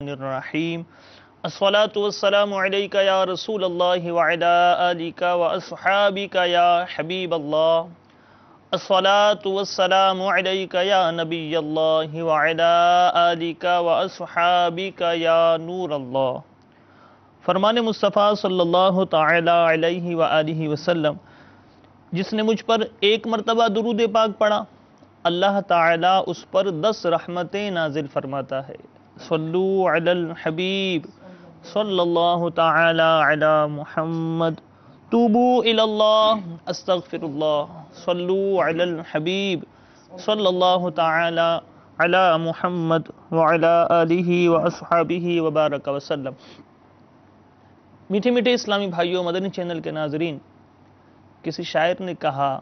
الرحیم الصلاۃ والسلام علیک یا رسول اللہ وعلی آلک واصحابک یا حبیب اللہ الصلاۃ والسلام علیک یا نبی اللہ وعلی آلک واصحابک یا نور اللہ۔ فرمان مصطفیٰ صلی اللہ تعالی علیہ وآلہ وسلم، جس نے مجھ پر ایک مرتبہ درود پاک پڑھا اللہ تعالیٰ اس پر 10 رحمتیں نازل فرماتا ہے۔ صلو علی الحبیب صلی اللہ تعالی علی محمد، توبو الی اللہ استغفر اللہ، صلو علی الحبیب صلی اللہ تعالی علی محمد وعلی آلہ واصحابہ وبارک وسلم۔ میٹھے میٹھے اسلامی بھائیوں، مدنی چینل کے ناظرین، کسی شاعر نے کہا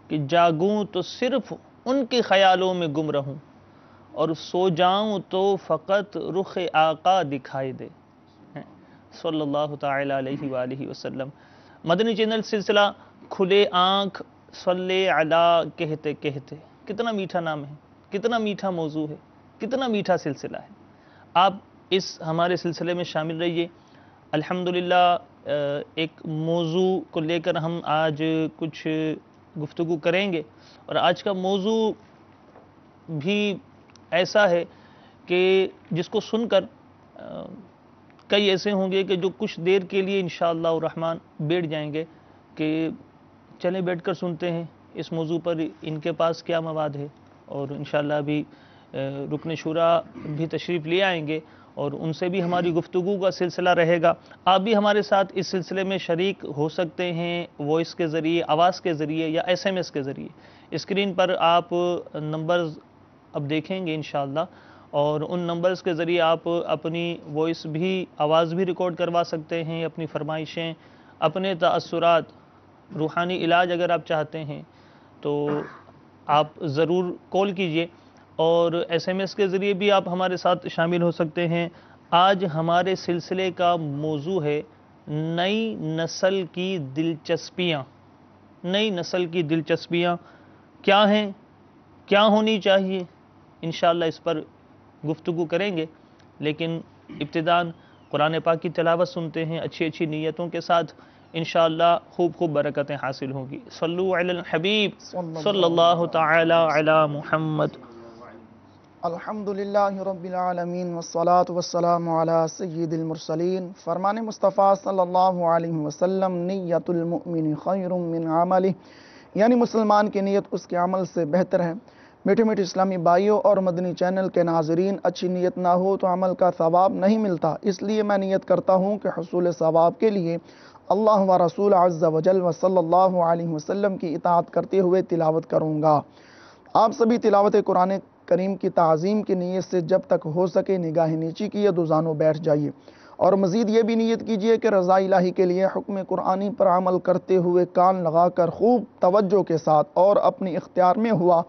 کہ جاگوں تو صرف ان کے خیالوں میں گم رہوں، اور سو جاؤں تو فقط رخ آقا دکھائی دے، صلی اللہ تعالی علیہ وآلہ وسلم۔ مدنی چینل سلسلہ کھلے آنکھ صلی علی کہتے کہتے، کتنا میٹھا نام ہے، کتنا میٹھا موضوع ہے، کتنا میٹھا سلسلہ ہے۔ آپ اس ہمارے سلسلے میں شامل رہیے۔ الحمدللہ ایک موضوع کو لے کر ہم آج کچھ گفتگو کریں گے، اور آج کا موضوع بھی ایسا ہے کہ جس کو سن کر کئی ایسے ہوں گے کہ جو کچھ دیر کے لیے انشاءاللہ الرحمن بیٹھ جائیں گے کہ چلیں بیٹھ کر سنتے ہیں اس موضوع پر ان کے پاس کیا مواد ہے، اور انشاءاللہ ابھی رکن شورا بھی تشریف لے آئیں گے اور ان سے بھی ہماری گفتگو کا سلسلہ رہے گا۔ آپ بھی ہمارے ساتھ اس سلسلے میں شریک ہو سکتے ہیں، وائس کے ذریعے، آواز کے ذریعے یا SMS کے ذریعے۔ اسکرین پر آپ نمبرز اب دیکھیں گے انشاءاللہ، اور ان نمبرز کے ذریعے آپ اپنی وائس بھی، آواز بھی ریکارڈ کروا سکتے ہیں، اپنی فرمائشیں، اپنے تاثرات، روحانی علاج اگر آپ چاہتے ہیں تو آپ ضرور کال کیجئے، اور SMS کے ذریعے بھی آپ ہمارے ساتھ شامل ہو سکتے ہیں۔ آج ہمارے سلسلے کا موضوع ہے نئی نسل کی دلچسپیاں۔ نئی نسل کی دلچسپیاں کیا ہیں، کیا ہونی چاہیے، انشاءاللہ اس پر گفتگو کریں گے، لیکن ابتداً قرآن پاک کی تلاوت سنتے ہیں اچھی اچھی نیتوں کے ساتھ، انشاءاللہ خوب خوب برکتیں حاصل ہوں گی۔ صلو علی الحبیب صلی اللہ تعالی علی محمد۔ الحمدللہ رب العالمین والصلاة والسلام علی سید المرسلین۔ فرمان مصطفیٰ صلی اللہ علیہ وسلم، نیت المؤمن خیر من عملہ، یعنی مسلمان کی نیت اس کے عمل سے بہتر ہے۔ میٹھے میٹھے اسلامی بھائیوں اور مدنی چینل کے ناظرین، اچھی نیت نہ ہو تو عمل کا ثواب نہیں ملتا، اس لیے میں نیت کرتا ہوں کہ حصول ثواب کے لیے اللہ و رسول عز و جل و صلی اللہ علیہ وسلم کی اطاعت کرتے ہوئے تلاوت کروں گا۔ آپ سبھی تلاوت قرآن کریم کی تعظیم کی نیت سے جب تک ہو سکے نگاہ نیچی کیے دو زانوں بیٹھ جائیے، اور مزید یہ بھی نیت کیجئے کہ رضا الہی کے لیے حکم قرآنی پر عمل کرتے ہوئے کان لگا کر خوب توجہ کے ساتھ اور اپنی اختیار میں ہوا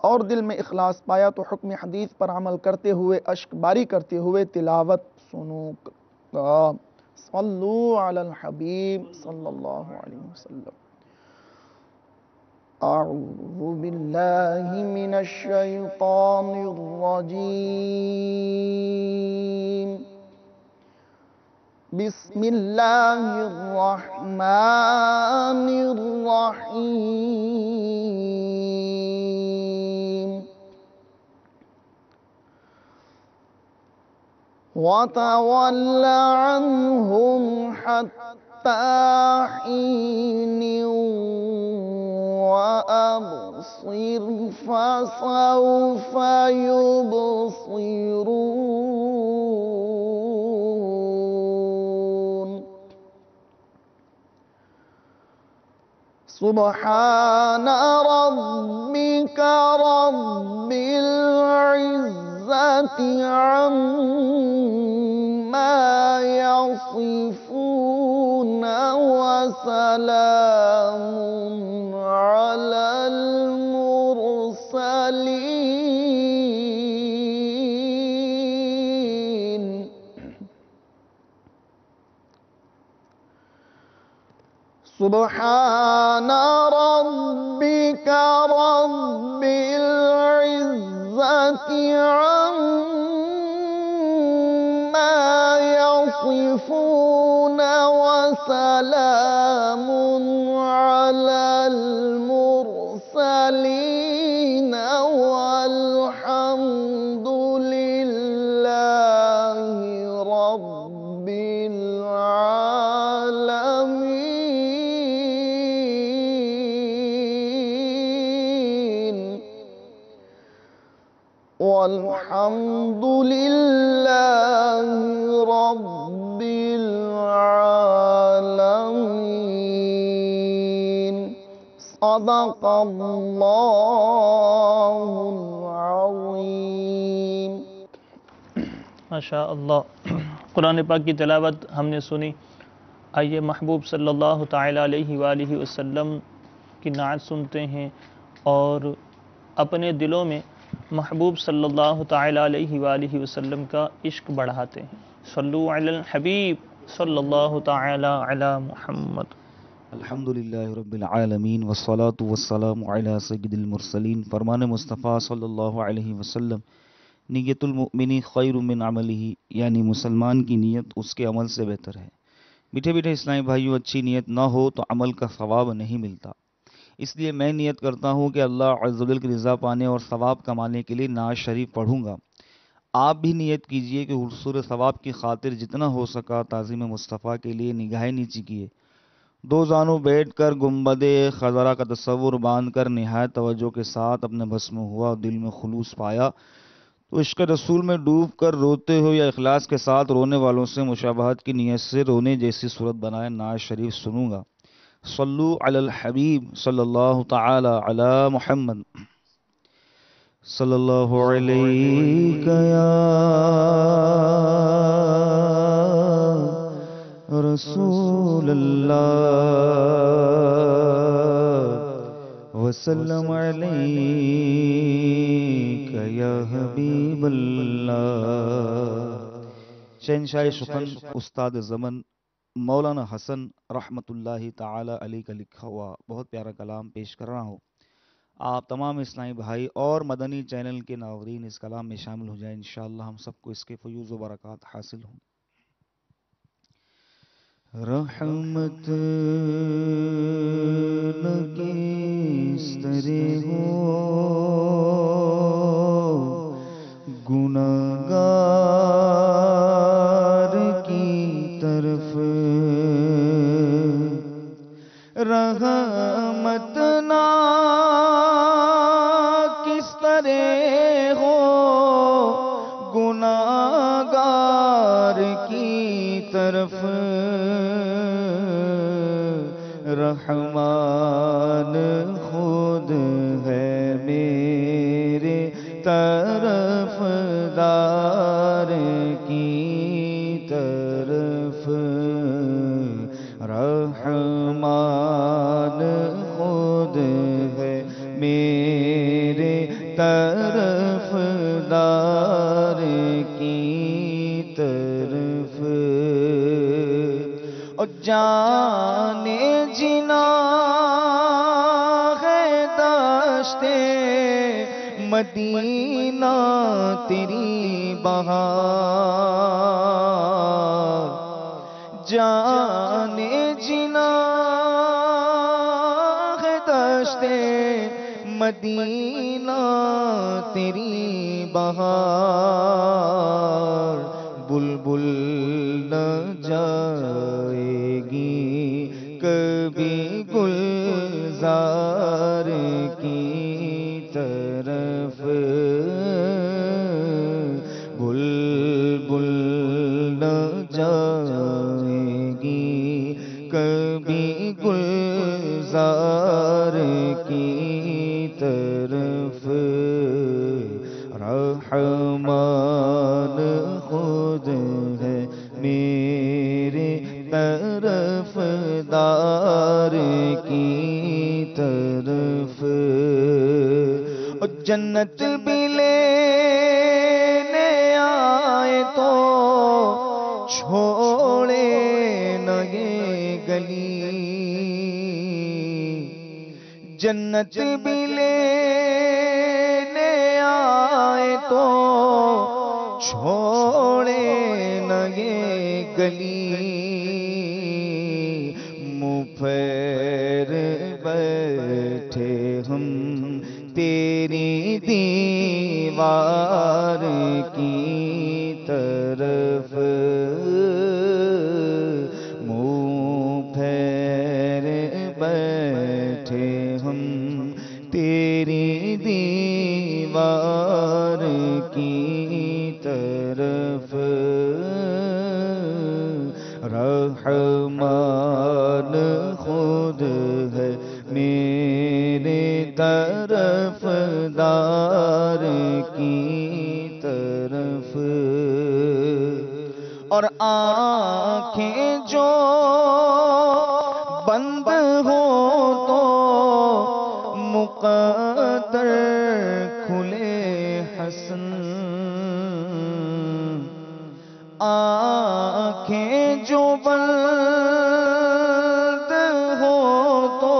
اور دل میں اخلاص پایا تو حکم حدیث پر عمل کرتے ہوئے اشک باری کرتے ہوئے تلاوت سنو گا۔ صلو علی الحبیب صلی اللہ علیہ وسلم۔ اعوذ باللہ من الشیطان الرجیم، بسم اللہ الرحمن الرحیم۔ وَتَوَلَّ عَنْهُمْ حَتَّى حِينٍ وَأَبْصِرْ فَسَوْفَ يُبْصِرُونَ۔ سبحان ربك رب العزة عما يصفون وسلام على المرسلين۔ سبحان ربك رب العزة عما يصفون وسلام على المرسلين والحمد لله رب العالمين والحمد لله رب العالمين صدق الله العظيم. ماشاء اللہ. قرآن پاک کی تلاوت ہم نے سنی. آئیے محبوب صلی اللہ تعالیٰ علیہ وآلہ وسلم کی نعت سنتے ہیں اور اپنے دلوں میں محبوب صلی اللہ تعالیٰ علیہ وآلہ وسلم کا عشق بڑھاتے ہیں. صلو علی الحبیب صلی اللہ تعالیٰ علی محمد. الحمدللہ رب العالمین والصلاة والسلام علی سید المرسلین. فرمان مصطفیٰ صلی اللہ علیہ وسلم نیت المؤمن خیر من عملہ، یعنی مسلمان کی نیت اس کے عمل سے بہتر ہے. میٹھے میٹھے اسلامی بھائیو، اچھی نیت نہ ہو تو عمل کا ثواب نہیں ملتا. اس لیے میں نیت کرتا ہوں کہ اللہ عز و جل کی رضا پانے اور ثواب کمانے کے لیے نعت شریف پڑھوں گا. آپ بھی نیت کیجئے کہ حصول ثواب کی خاطر جتنا ہو سکا تعظیم مصطفیٰ کے لیے نگاہیں نیچی کیے، دو زانوں بیٹھ کر گنبد خضرا کا تصور باندھ کر نہایت توجہ کے ساتھ اپنے بس میں ہوا اور دل میں خلوص پایا تو عشق رسول میں ڈوب کر روتے ہو یا اخلاص کے ساتھ رونے والوں سے مشابہت کی نیت سے رونے جیسی صورت بنائے نعت شریف سنوں گا. صلو علی الحبیب صلی اللہ تعالی علی محمد. صلی اللہ علیہ یا رسول اللہ وسلم علیک یا حبیب اللہ. شہنشاہ سخن استاد زمن مولانا حسن رحمۃ اللہ تعالی علیہ کا لکھا ہوا بہت پیارا کلام پیش کر رہا ہوں. آپ تمام اسلامی بھائی اور مدنی چینل کے ناظرین اس کلام میں شامل ہو جائیں. انشاءاللہ ہم سب کو اس کے فیوز و برکات حاصل ہوں. رحمت نہ کس طرح ہو گناہگار کی طرف، رحمت نہ کس طرح ہو گناہگار کی طرف، رحمان خود ہے میرے طرف دار کی طرف، رحمان خود ہے میرے طرف دار کی طرف. اور جانے جنا ہے دشت مدینہ تیری بہار، جانے جنا ہے دشت مدینہ تیری بہار، بلبل نہ جائے گی کبھی گلزار کی طرف، بلبل نہ جائے گی کبھی گلزار کی طرف، رحمان خود ہے میرے طرف دار کی طرف. اور جنت بھی لینے آئے تو چھوڑے نہ یہ گلی، جنت بھی لینے آئے تو چھوڑے نہ یہ گلی منہ پھیر بیٹھے ہم تیری دیوار کی طرف، منہ پھیر بیٹھے ہم تیری دیوار کی طرف، رحمان خود ہے میرے طرف دار کی طرف، اور آنکھیں جو بند ہو تو مقدر کھلے حسن، آنکھیں جو بند ہو تو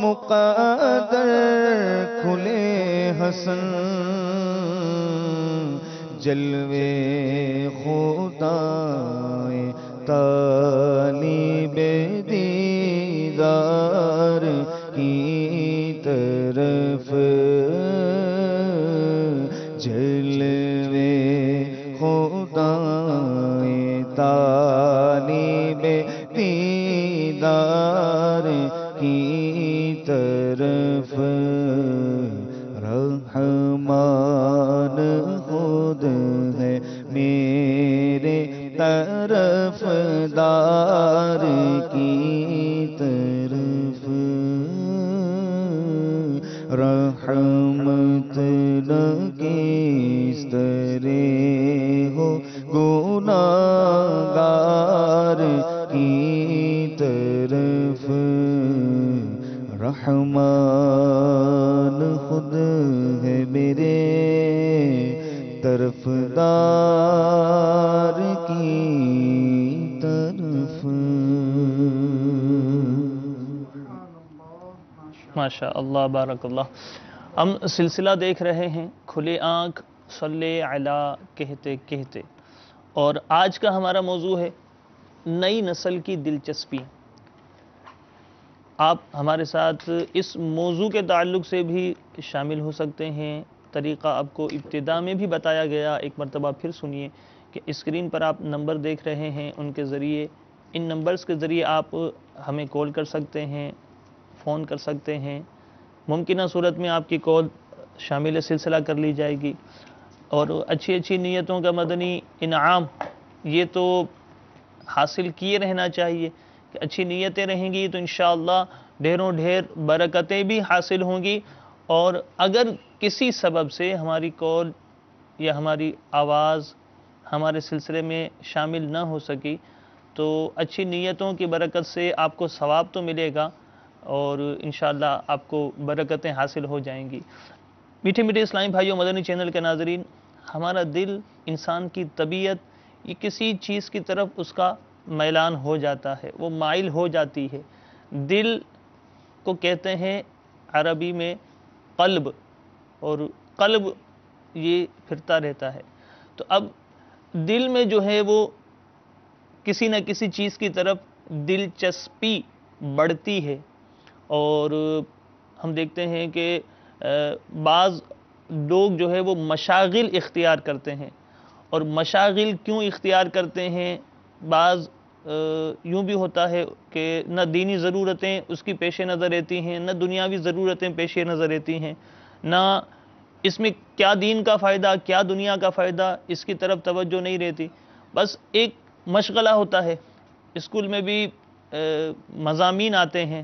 مقدر کھلے حسن، جلوے خدا طالب دیدار کی طرف، جلوے خدا طالب دیدار کی طرف، رحمان خود ہے میرے طرف دار کی طرف، رحمت نہ کس طرح ہو گناہگار کی طرف، رحمان خود ہے میرے طرف دار کی طرف۔ ماشاء اللہ، بارک اللہ۔ ہم سلسلہ دیکھ رہے ہیں کھلے آنکھ صلی علی کہتے کہتے، اور آج کا ہمارا موضوع ہے نئی نسل کی دلچسپی۔ آپ ہمارے ساتھ اس موضوع کے تعلق سے بھی شامل ہو سکتے ہیں۔ طریقہ آپ کو ابتدا میں بھی بتایا گیا، ایک مرتبہ پھر سنیے کہ اسکرین پر آپ نمبر دیکھ رہے ہیں، ان کے ذریعے، ان نمبرز کے ذریعے آپ ہمیں کال کر سکتے ہیں، فون کر سکتے ہیں۔ ممکنہ صورت میں آپ کی کال شامل سلسلہ کر لی جائے گی، اور اچھی اچھی نیتوں کا مدنی انعام یہ تو حاصل کیے رہنا چاہیے کہ اچھی نیتیں رہیں گی تو انشاءاللہ ڈھیروں ڈھیر برکتیں بھی حاصل ہوں گی، اور اگر کسی سبب سے ہماری کال یا ہماری آواز ہمارے سلسلے میں شامل نہ ہو سکی تو اچھی نیتوں کی برکت سے آپ کو ثواب تو ملے گا، اور انشاءاللہ آپ کو برکتیں حاصل ہو جائیں گی۔ میٹھے میٹھے اسلامی بھائیوں، مدنی چینل کے ناظرین، ہمارا دل، انسان کی طبیعت، یہ کسی چیز کی طرف اس کا میلان ہو جاتا ہے، وہ مائل ہو جاتی ہے۔ دل کو کہتے ہیں عربی میں قلب، اور قلب یہ پھرتا رہتا ہے۔ تو اب دل میں جو ہے وہ کسی نہ کسی چیز کی طرف دلچسپی بڑھتی ہے، اور ہم دیکھتے ہیں کہ بعض لوگ جو ہے وہ مشاغل اختیار کرتے ہیں، اور مشاغل کیوں اختیار کرتے ہیں؟ بعض یوں بھی ہوتا ہے کہ نہ دینی ضرورتیں اس کی پیش نظر رہتی ہیں، نہ دنیاوی ضرورتیں پیش نظر رہتی ہیں، نہ اس میں کیا دین کا فائدہ کیا دنیا کا فائدہ، اس کی طرف توجہ نہیں رہتی، بس ایک مشغلہ ہوتا ہے۔ اسکول میں بھی مضامین آتے ہیں،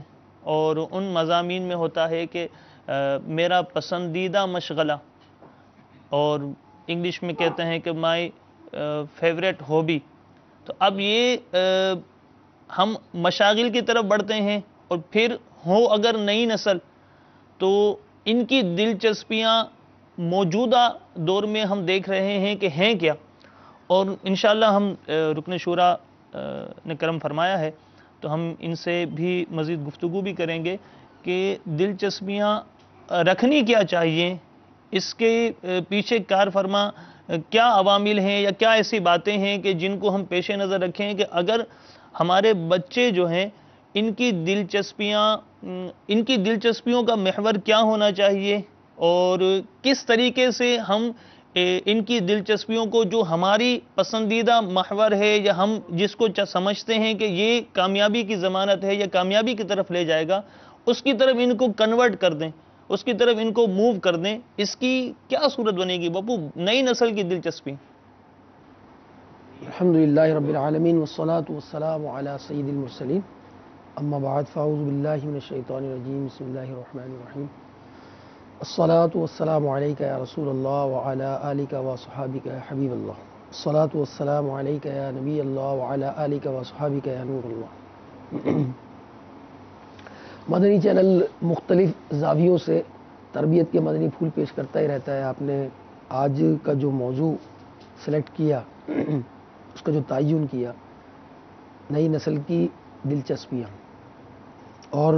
اور ان مضامین میں ہوتا ہے کہ میرا پسندیدہ مشغلہ، اور انگلش میں کہتے ہیں کہ مائی فیوریٹ ہابی۔ تو اب یہ ہم مشاغل کی طرف بڑھتے ہیں، اور پھر ہو اگر نئی نسل تو ان کی دلچسپیاں موجودہ دور میں ہم دیکھ رہے ہیں کہ ہیں کیا، اور انشاءاللہ ہم رکن شورا نے کرم فرمایا ہے تو ہم ان سے بھی مزید گفتگو بھی کریں گے کہ دلچسپیاں رکھنی کیا چاہیے، اس کے پیچھے کار فرما کیا عوامل ہیں یا کیا ایسی باتیں ہیں کہ جن کو ہم پیش نظر رکھیں کہ اگر ہمارے بچے جو ہیں ان کی دلچسپیوں کا محور کیا ہونا چاہیے، اور کس طریقے سے ہم ان کی دلچسپیوں کو جو ہماری پسندیدہ محور ہے یا ہم جس کو سمجھتے ہیں کہ یہ کامیابی کی ضمانت ہے یا کامیابی کی طرف لے جائے گا، اس کی طرف ان کو کنورٹ کر دیں، اس کی طرف ان کو موو کر دیں، اس کی کیا صورت بنے گی باپو نئی نسل کی دلچسپی؟ الحمدللہ رب العالمین والصلاة والسلام علی سید المرسلین، اما بعد فاعوذ باللہ من الشیطان الرجیم، بسم اللہ الرحمن الرحیم، الصلاة والسلام علیکہ یا رسول اللہ وعلی آلکہ وصحابکہ یا حبیب اللہ، الصلاة والسلام علیکہ یا نبی اللہ وعلی آلکہ وصحابکہ یا نور اللہ۔ مدنی چینل مختلف زاویوں سے تربیت کے مدنی پھول پیش کرتا ہی رہتا ہے۔ آپ نے آج کا جو موضوع سلیکٹ کیا، اس کا جو تعین کیا، نئی نسل کی دلچسپیاں، اور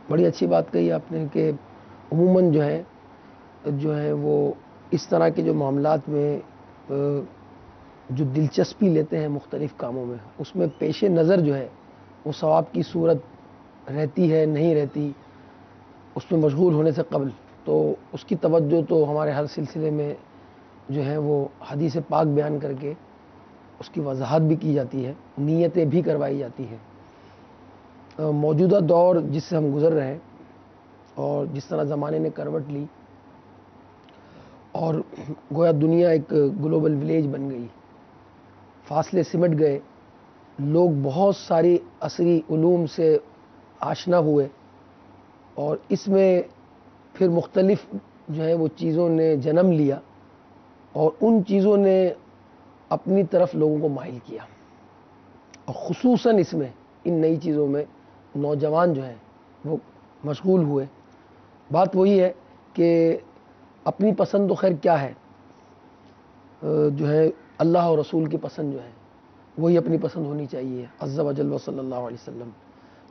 بڑی اچھی بات کہی آپ نے کہ عموماً جو ہے وہ اس طرح کے جو معاملات میں جو دلچسپی لیتے ہیں مختلف کاموں میں، اس میں پیش نظر جو ہے وہ ثواب کی صورت رہتی ہے نہیں رہتی، اس میں مشغول ہونے سے قبل تو اس کی توجہ تو ہمارے ہر سلسلے میں جو ہے وہ حدیث پاک بیان کر کے اس کی وضاحت بھی کی جاتی ہے، نیتیں بھی کروائی جاتی ہیں۔ موجودہ دور جس سے ہم گزر رہے ہیں اور جس طرح زمانے نے کروٹ لی اور گویا دنیا ایک گلوبل ولیج بن گئی، فاصلے سمٹ گئے، لوگ بہت ساری عصری علوم سے آشنا ہوئے، اور اس میں پھر مختلف جو ہے وہ چیزوں نے جنم لیا، اور ان چیزوں نے اپنی طرف لوگوں کو مائل کیا، اور خصوصاً اس میں ان نئی چیزوں میں نوجوان جو ہیں وہ مشغول ہوئے۔ بات وہی ہے کہ اپنی پسند تو خیر کیا ہے، جو ہے اللہ اور رسول کی پسند جو ہے وہی اپنی پسند ہونی چاہیے، عز و جل و صلی اللہ علیہ وسلم۔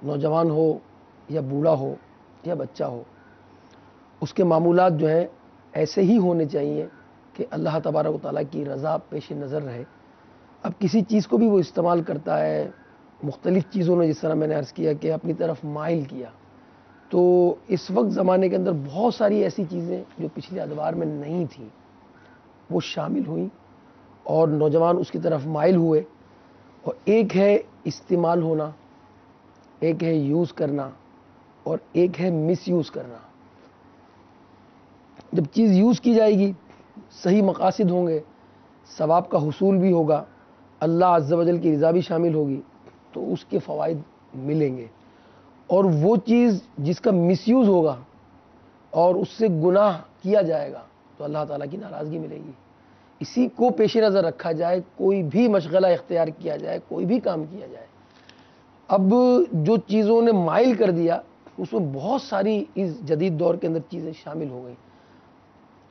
نوجوان ہو یا بوڑھا ہو یا بچہ ہو، اس کے معمولات جو ہیں ایسے ہی ہونے چاہیے کہ اللہ تبارک و تعالیٰ کی رضا پیش نظر رہے۔ اب کسی چیز کو بھی وہ استعمال کرتا ہے، مختلف چیزوں نے جس طرح میں نے عرض کیا کہ اپنی طرف مائل کیا، تو اس وقت زمانے کے اندر بہت ساری ایسی چیزیں جو پچھلے ادوار میں نہیں تھیں وہ شامل ہوئیں، اور نوجوان اس کی طرف مائل ہوئے۔ اور ایک ہے استعمال ہونا، ایک ہے یوز کرنا، اور ایک ہے مس یوز کرنا۔ جب چیز یوز کی جائے گی، صحیح مقاصد ہوں گے، ثواب کا حصول بھی ہوگا، اللہ عز و جل کی رضا بھی شامل ہوگی، تو اس کے فوائد ملیں گے۔ اور وہ چیز جس کا مس یوز ہوگا اور اس سے گناہ کیا جائے گا تو اللہ تعالیٰ کی ناراضگی ملے گی۔ اسی کو پیش نظر رکھا جائے، کوئی بھی مشغلہ اختیار کیا جائے، کوئی بھی کام کیا جائے۔ اب جو چیزوں نے مائل کر دیا اس میں بہت ساری اس جدید دور کے اندر چیزیں شامل ہو گئیں۔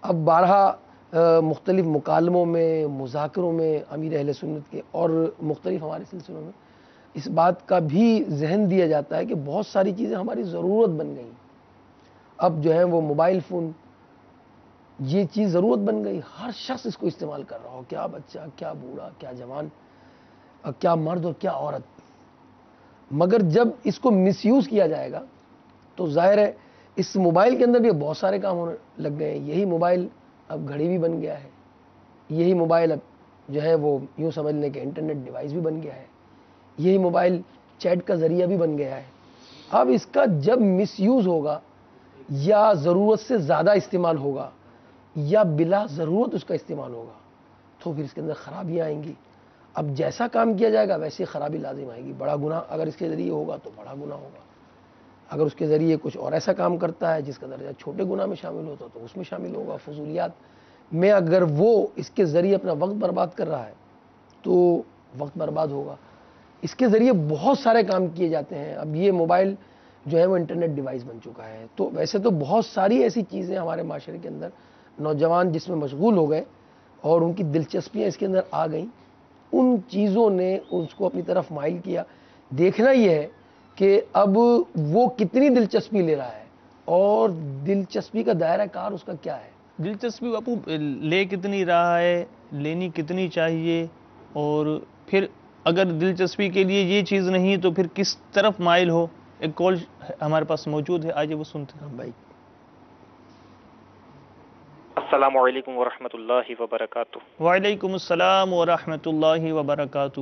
اب بارہا مختلف مکالموں میں، مذاکروں میں امیر اہل سنت کے اور مختلف ہمارے سلسلوں میں اس بات کا بھی ذہن دیا جاتا ہے کہ بہت ساری چیزیں ہماری ضرورت بن گئیں۔ اب جو ہے وہ موبائل فون یہ چیز ضرورت بن گئی، ہر شخص اس کو استعمال کر رہا ہو، کیا بچہ، کیا بوڑھا، کیا جوان، کیا مرد اور کیا عورت۔ مگر جب اس کو مس یوز کیا جائے گا تو ظاہر ہے اس موبائل کے اندر بھی بہت سارے کام ہونے لگ گئے ہیں۔ یہی موبائل اب گھڑی بھی بن گیا ہے، یہی موبائل اب جو ہے وہ یوں سمجھ لیں کہ انٹرنیٹ ڈیوائس بھی بن گیا ہے، یہی موبائل چیٹ کا ذریعہ بھی بن گیا ہے۔ اب اس کا جب مس یوز ہوگا یا ضرورت سے زیادہ استعمال ہوگا یا بلا ضرورت اس کا استعمال ہوگا تو پھر اس کے اندر خرابیاں آئیں گی۔ اب جیسا کام کیا جائے گا ویسی خرابی لازم آئے گی۔ بڑا گناہ اگر اس کے ذریعے ہوگا تو بڑا گناہ ہوگا، اگر اس کے ذریعے کچھ اور ایسا کام کرتا ہے جس کا درجہ چھوٹے گناہ میں شامل ہوتا تو اس میں شامل ہوگا۔ فضولیات میں اگر وہ اس کے ذریعے اپنا وقت برباد کر رہا ہے تو وقت برباد ہوگا۔ اس کے ذریعے بہت سارے کام کیے جاتے ہیں۔ اب یہ موبائل جو ہے وہ انٹرنیٹ ڈیوائس بن چکا ہے، تو ویسے تو بہت ساری ایسی چیزیں ہمارے معاشرے کے اندر نوجوان جس میں مشغول ہو گئے اور ان کی دلچسپیاں اس کے اندر آ گئیں، ان چیزوں نے اس کو اپنی طرف مائل کیا۔ دیکھنا یہ ہے کہ اب وہ کتنی دلچسپی لے رہا ہے اور دلچسپی کا دائرہ کار اس کا کیا ہے۔ دلچسپی باپو لے کتنی رہا ہے، لینی کتنی چاہیے، اور پھر اگر دلچسپی کے لیے یہ چیز نہیں تو پھر کس طرف مائل ہو؟ ایک کال ہمارے پاس موجود ہے، آئیے وہ سنتے ہیں۔ بھائی السلام علیکم ورحمۃ اللہ وبرکاتہ۔ وعلیکم السلام ورحمۃ اللہ وبرکاتہ۔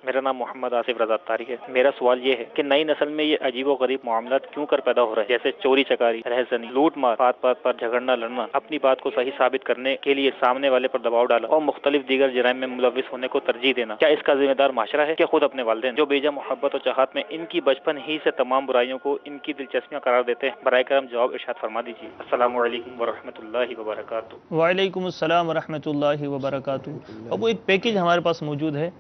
میرا نام محمد آصف رضا تاری ہے۔ میرا سوال یہ ہے کہ نئی نسل میں یہ عجیب و غریب معاملات کیوں کر پیدا ہو رہے ہیں، جیسے چوری چکاری، رہزنی، لوٹ مار، بات بات پر جھگڑنا لڑنا، اپنی بات کو صحیح ثابت کرنے کے لیے سامنے والے پر دباؤ ڈالا اور مختلف دیگر جرائم میں ملوث ہونے کو ترجیح دینا۔ کیا اس کا ذمہ دار معاشرہ ہے کہ خود اپنے والدین، جو بیجا محبت اور چاہت میں ان کی بچپن ہی سے تمام برائیوں کو ان کی دلچسپیاں قرار دیتے ہیں؟ برائے کرم جواب ارشاد فرما دیجیے۔ السلام علیکم ورحمۃ اللہ وبرکاتہ۔ وعلیکم السلام ورحمۃ اللہ وبرکاتہ۔ اب وہ ایک پیکج ہمارے پاس موجود ہے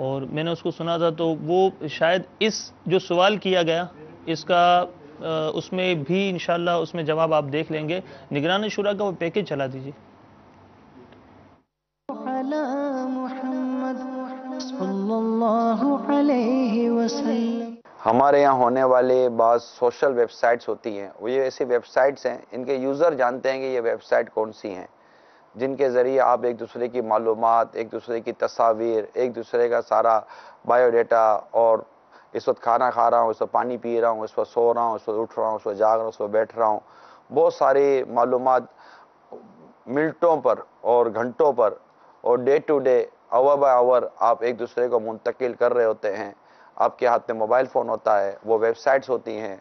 اور میں نے اس کو سنا تھا، تو وہ شاید اس جو سوال کیا گیا اس کا اس میں بھی انشاءاللہ اس میں جواب آپ دیکھ لیں گے۔ نگران شورا کا وہ پیکج چلا دیجیے۔ علی محمد صلی اللہ علیہ وسلم۔ ہمارے یہاں ہونے والے بعض سوشل ویب سائٹس ہوتی ہیں، وہ یہ ایسی ویب سائٹس ہیں، ان کے یوزر جانتے ہیں کہ یہ ویب سائٹ کون سی ہیں، جن کے ذریعے آپ ایک دوسرے کی معلومات، ایک دوسرے کی تصاویر، ایک دوسرے کا سارا بایو ڈیٹا، اور اس وقت کھانا کھا رہا ہوں، اس وقت پانی پی رہا ہوں، اس وقت سو رہا ہوں، اس وقت اٹھ رہا ہوں، اس وقت جاگ رہا ہوں، اس وقت بیٹھ رہا ہوں، بہت ساری معلومات منٹوں پر اور گھنٹوں پر اور day to day, hour by hour آپ ایک دوسرے کو منتقل کر رہے ہوتے ہیں۔ آپ کے ہاتھ میں موبائل فون ہوتا ہے، وہ ویب سائٹس ہوتی ہیں،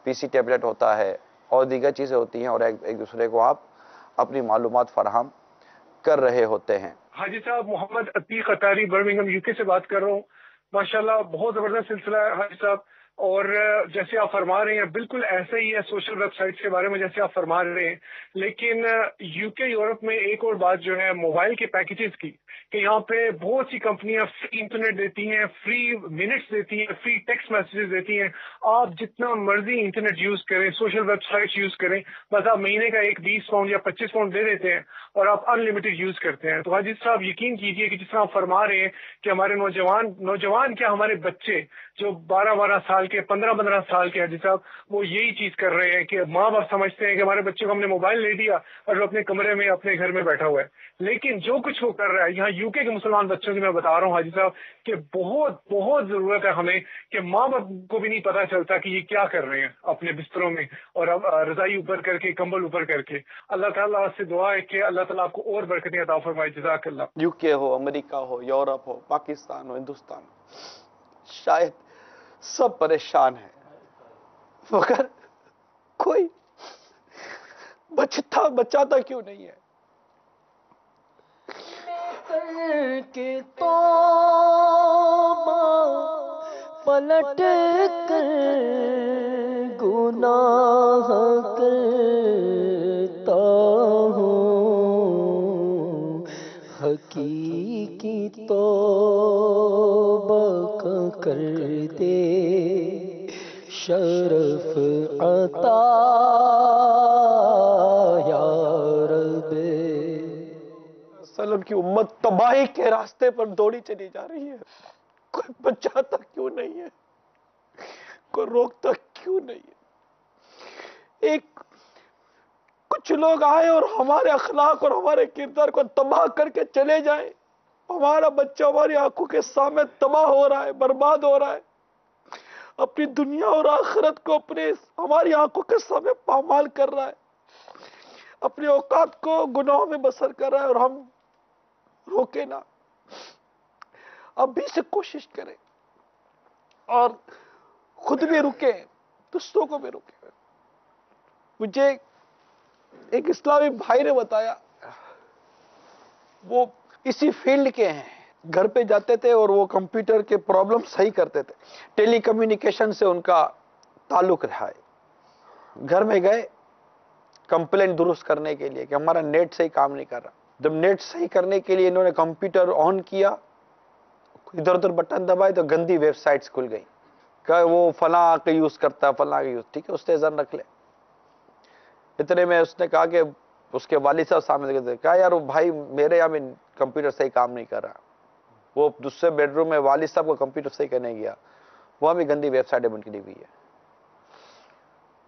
پی سی ٹیبلٹ ہوتا ہے اور دیگر چیزیں ہوتی ہیں، اور ایک دوسرے کو آپ اپنی معلومات فراہم کر رہے ہوتے ہیں۔ حاجی صاحب، محمد عتیق اطاری برمنگھم یو کے سے بات کر رہا ہوں۔ ماشاءاللہ بہت زبردست سلسلہ ہے حاجی صاحب، اور جیسے آپ فرما رہے ہیں بالکل ایسا ہی ہے سوشل ویب سائٹس کے بارے میں جیسے آپ فرما رہے ہیں، لیکن یو کے یورپ میں ایک اور بات جو ہے موبائل کے پیکیجز کی، کہ یہاں پہ بہت سی کمپنیاں فری انٹرنیٹ دیتی ہیں، فری منٹس دیتی ہیں، فری ٹیکسٹ میسیجز دیتی ہیں۔ آپ جتنا مرضی انٹرنیٹ یوز کریں، سوشل ویب سائٹس یوز کریں، بس آپ مہینے کا ایک 20 پاؤنڈ یا 25 پاؤنڈ دے دیتے ہیں اور آپ ان لمیٹڈ یوز کرتے ہیں۔ تو حاجی صاحب یقین کیجئے کہ جس طرح آپ فرما رہے ہیں کہ ہمارے نوجوان کیا ہمارے بچے جو 12 سال کے، 15 سال کے حاجی صاحب، وہ یہی چیز کر رہے ہیں کہ ماں باپ سمجھتے ہیں کہ ہمارے بچے کو ہم نے موبائل لے دیا اور وہ اپنے کمرے میں اپنے گھر میں بیٹھا ہوا ہے، لیکن جو کچھ وہ کر رہا ہے یہاں یو کے مسلمان بچوں کی میں بتا رہا ہوں حاجی صاحب کہ بہت ضرورت ہے ہمیں کہ ماں باپ کو بھی نہیں پتا چلتا کہ یہ کیا کر رہے ہیں اپنے بستروں میں، اور اب رضائی اوپر کر کے، کمبل اوپر کر کے۔ اللہ تعالیٰ سے دعا ہے کہ اللہ تعالیٰ آپ کو اور برکتیں عطا فرمائے۔ جزاک اللہ۔ یو کے ہو، امریکہ ہو، یورپ ہو، پاکستان ہو، ہندوستان ہو، شاید سب پریشان ہیں، مگر کوئی بچاتا کیوں نہیں ہے؟ کر کے توبہ پلٹ کر گناہ کرتا ہوں، حقیقی توبہ کر دے شرف عطا یا رب۔ وسلم کی امت تباہی کے راستے پر دوڑی چلی جا رہی ہے، کوئی بچاتا کیوں نہیں ہے، کوئی روکتا کیوں نہیں ہے؟ کچھ لوگ آئے اور ہمارے اخلاق اور ہمارے کردار کو تباہ کر کے چلے جائیں، ہمارا بچہ ہماری آنکھوں کے سامنے تباہ ہو رہا ہے، برباد ہو رہا ہے، اپنی دنیا اور آخرت کو ہماری آنکھوں کے سامنے پامال کر رہا ہے، اپنے اوقات کو گناہوں میں بسر کر رہا ہے، اور ہم روکے نہ، اب بھی سے کوشش کریں اور خود بھی رکے، دوسروں کو بھی رکے۔ مجھے ایک اسلامی بھائی نے بتایا، وہ اسی فیلڈ کے ہیں، گھر پہ جاتے تھے اور وہ کمپیوٹر کے پرابلم صحیح کرتے تھے، ٹیلی کمیونیکیشن سے ان کا تعلق رہا ہے۔ گھر میں گئے کمپلین درست کرنے کے لیے کہ ہمارا نیٹ صحیح کام نہیں کر رہا۔ جب نیٹ صحیح کرنے کے لیے انہوں نے کمپیوٹر آن کیا، ادھر ادھر بٹن دبائے تو گندی ویب سائٹس کھل گئی، کہ وہ فلاں کے یوز کرتا ہے، فلاں کے یوز، ٹھیک ہے اس نے ذہن رکھ لے۔ اتنے میں اس نے کہا کہ اس کے والد صاحب سامنے کہا یار وہ بھائی میرے یہاں میں کمپیوٹر صحیح کام نہیں کر رہا، وہ دوسرے بیڈ روم میں والد صاحب کو کمپیوٹر صحیح کرنے گیا، وہاں بھی گندی ویب سائٹیں بن کے ہوئی ہے،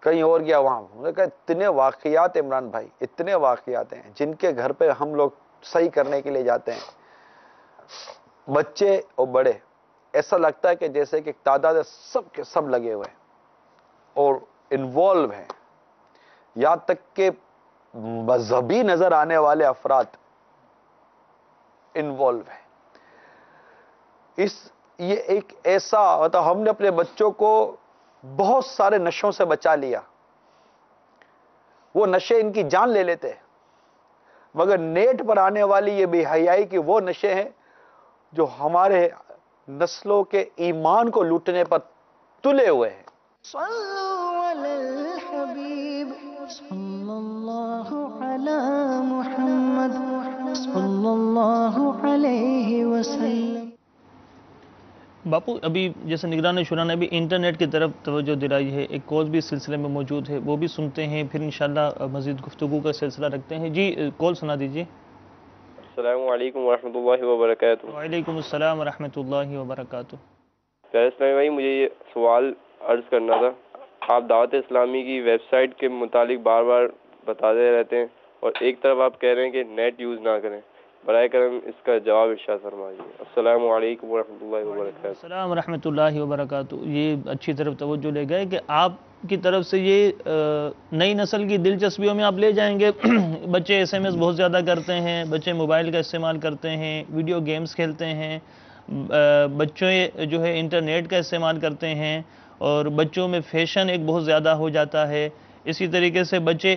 کہیں اور گیا وہاں، انہوں نے کہا اتنے واقعات عمران بھائی، اتنے واقعات ہیں جن کے گھر پہ ہم لوگ صحیح کرنے کے لیے جاتے ہیں، بچے اور بڑے، ایسا لگتا ہے کہ جیسے کہ ایک تعداد سب کے سب لگے ہوئے ہیں اور انوالو ہیں، یہاں تک کہ مذہبی نظر آنے والے افراد انوالو ہیں۔ یہ ایک ایسا مطلب ہم نے اپنے بچوں کو بہت سارے نشوں سے بچا لیا، وہ نشے ان کی جان لے لیتے ہیں، مگر نیٹ پر آنے والی یہ بے حیائی کے وہ نشے ہیں جو ہمارے نسلوں کے ایمان کو لوٹنے پر تلے ہوئے ہیں۔ صلوا علی الحبیب صلی اللہ علی محمد صلی اللہ علیہ وسلم۔ باپو ابھی جیسے نگران شورا نے بھی انٹرنیٹ کی طرف توجہ دلائی ہے، ایک کال بھی اس سلسلے میں موجود ہے، وہ بھی سنتے ہیں، پھر انشاءاللہ مزید گفتگو کا سلسلہ رکھتے ہیں۔ جی کال سنا دیجیے۔ السلام علیکم ورحمۃ اللہ وبرکاتہ۔ وعلیکم السلام ورحمۃ اللہ وبرکاتہ۔ پیارے اسلامی بھائی، مجھے یہ سوال عرض کرنا تھا، آپ دعوت اسلامی کی ویب سائٹ کے متعلق بار بار بتاتے رہتے ہیں اور ایک طرف آپ کہہ رہے ہیں کہ نیٹ یوز نہ کریں، برائے کرم اس کا جواب ارشاد فرمائیے۔ السلام علیکم ورحمۃ اللہ وبرکاتہ۔ السلام ورحمۃ اللہ وبرکاتہ۔ یہ اچھی طرف توجہ لے گئے کہ آپ کی طرف سے یہ نئی نسل کی دلچسپیوں میں آپ لے جائیں گے۔ بچے ایس ایم ایس بہت زیادہ کرتے ہیں، بچے موبائل کا استعمال کرتے ہیں، ویڈیو گیمز کھیلتے ہیں، بچے جو ہے انٹرنیٹ کا استعمال کرتے ہیں، اور بچوں میں فیشن ایک بہت زیادہ ہو جاتا ہے۔ اسی طریقے سے بچے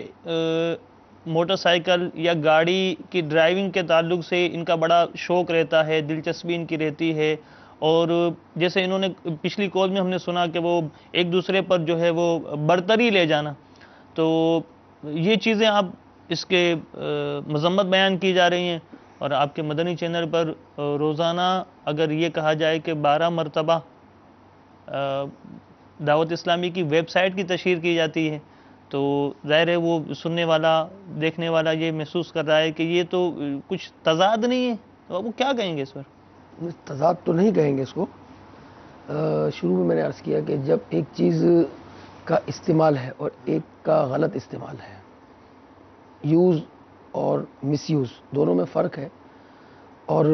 موٹر سائیکل یا گاڑی کی ڈرائیونگ کے تعلق سے ان کا بڑا شوق رہتا ہے، دلچسپی ان کی رہتی ہے، اور جیسے انہوں نے پچھلی کال میں ہم نے سنا کہ وہ ایک دوسرے پر جو ہے وہ برتری لے جانا، تو یہ چیزیں آپ اس کے مذمت بیان کی جا رہی ہیں، اور آپ کے مدنی چینل پر روزانہ اگر یہ کہا جائے کہ 12 مرتبہ دعوت اسلامی کی ویب سائٹ کی تشہیر کی جاتی ہے، تو ظاہر ہے وہ سننے والا دیکھنے والا یہ محسوس کر رہا ہے کہ یہ تو کچھ تضاد نہیں ہے، تو وہ کیا کہیں گے اس پر؟ تضاد تو نہیں کہیں گے اس کو۔ شروع میں نے عرض کیا کہ جب ایک چیز کا استعمال ہے اور ایک کا غلط استعمال ہے، یوز اور مس یوز دونوں میں فرق ہے، اور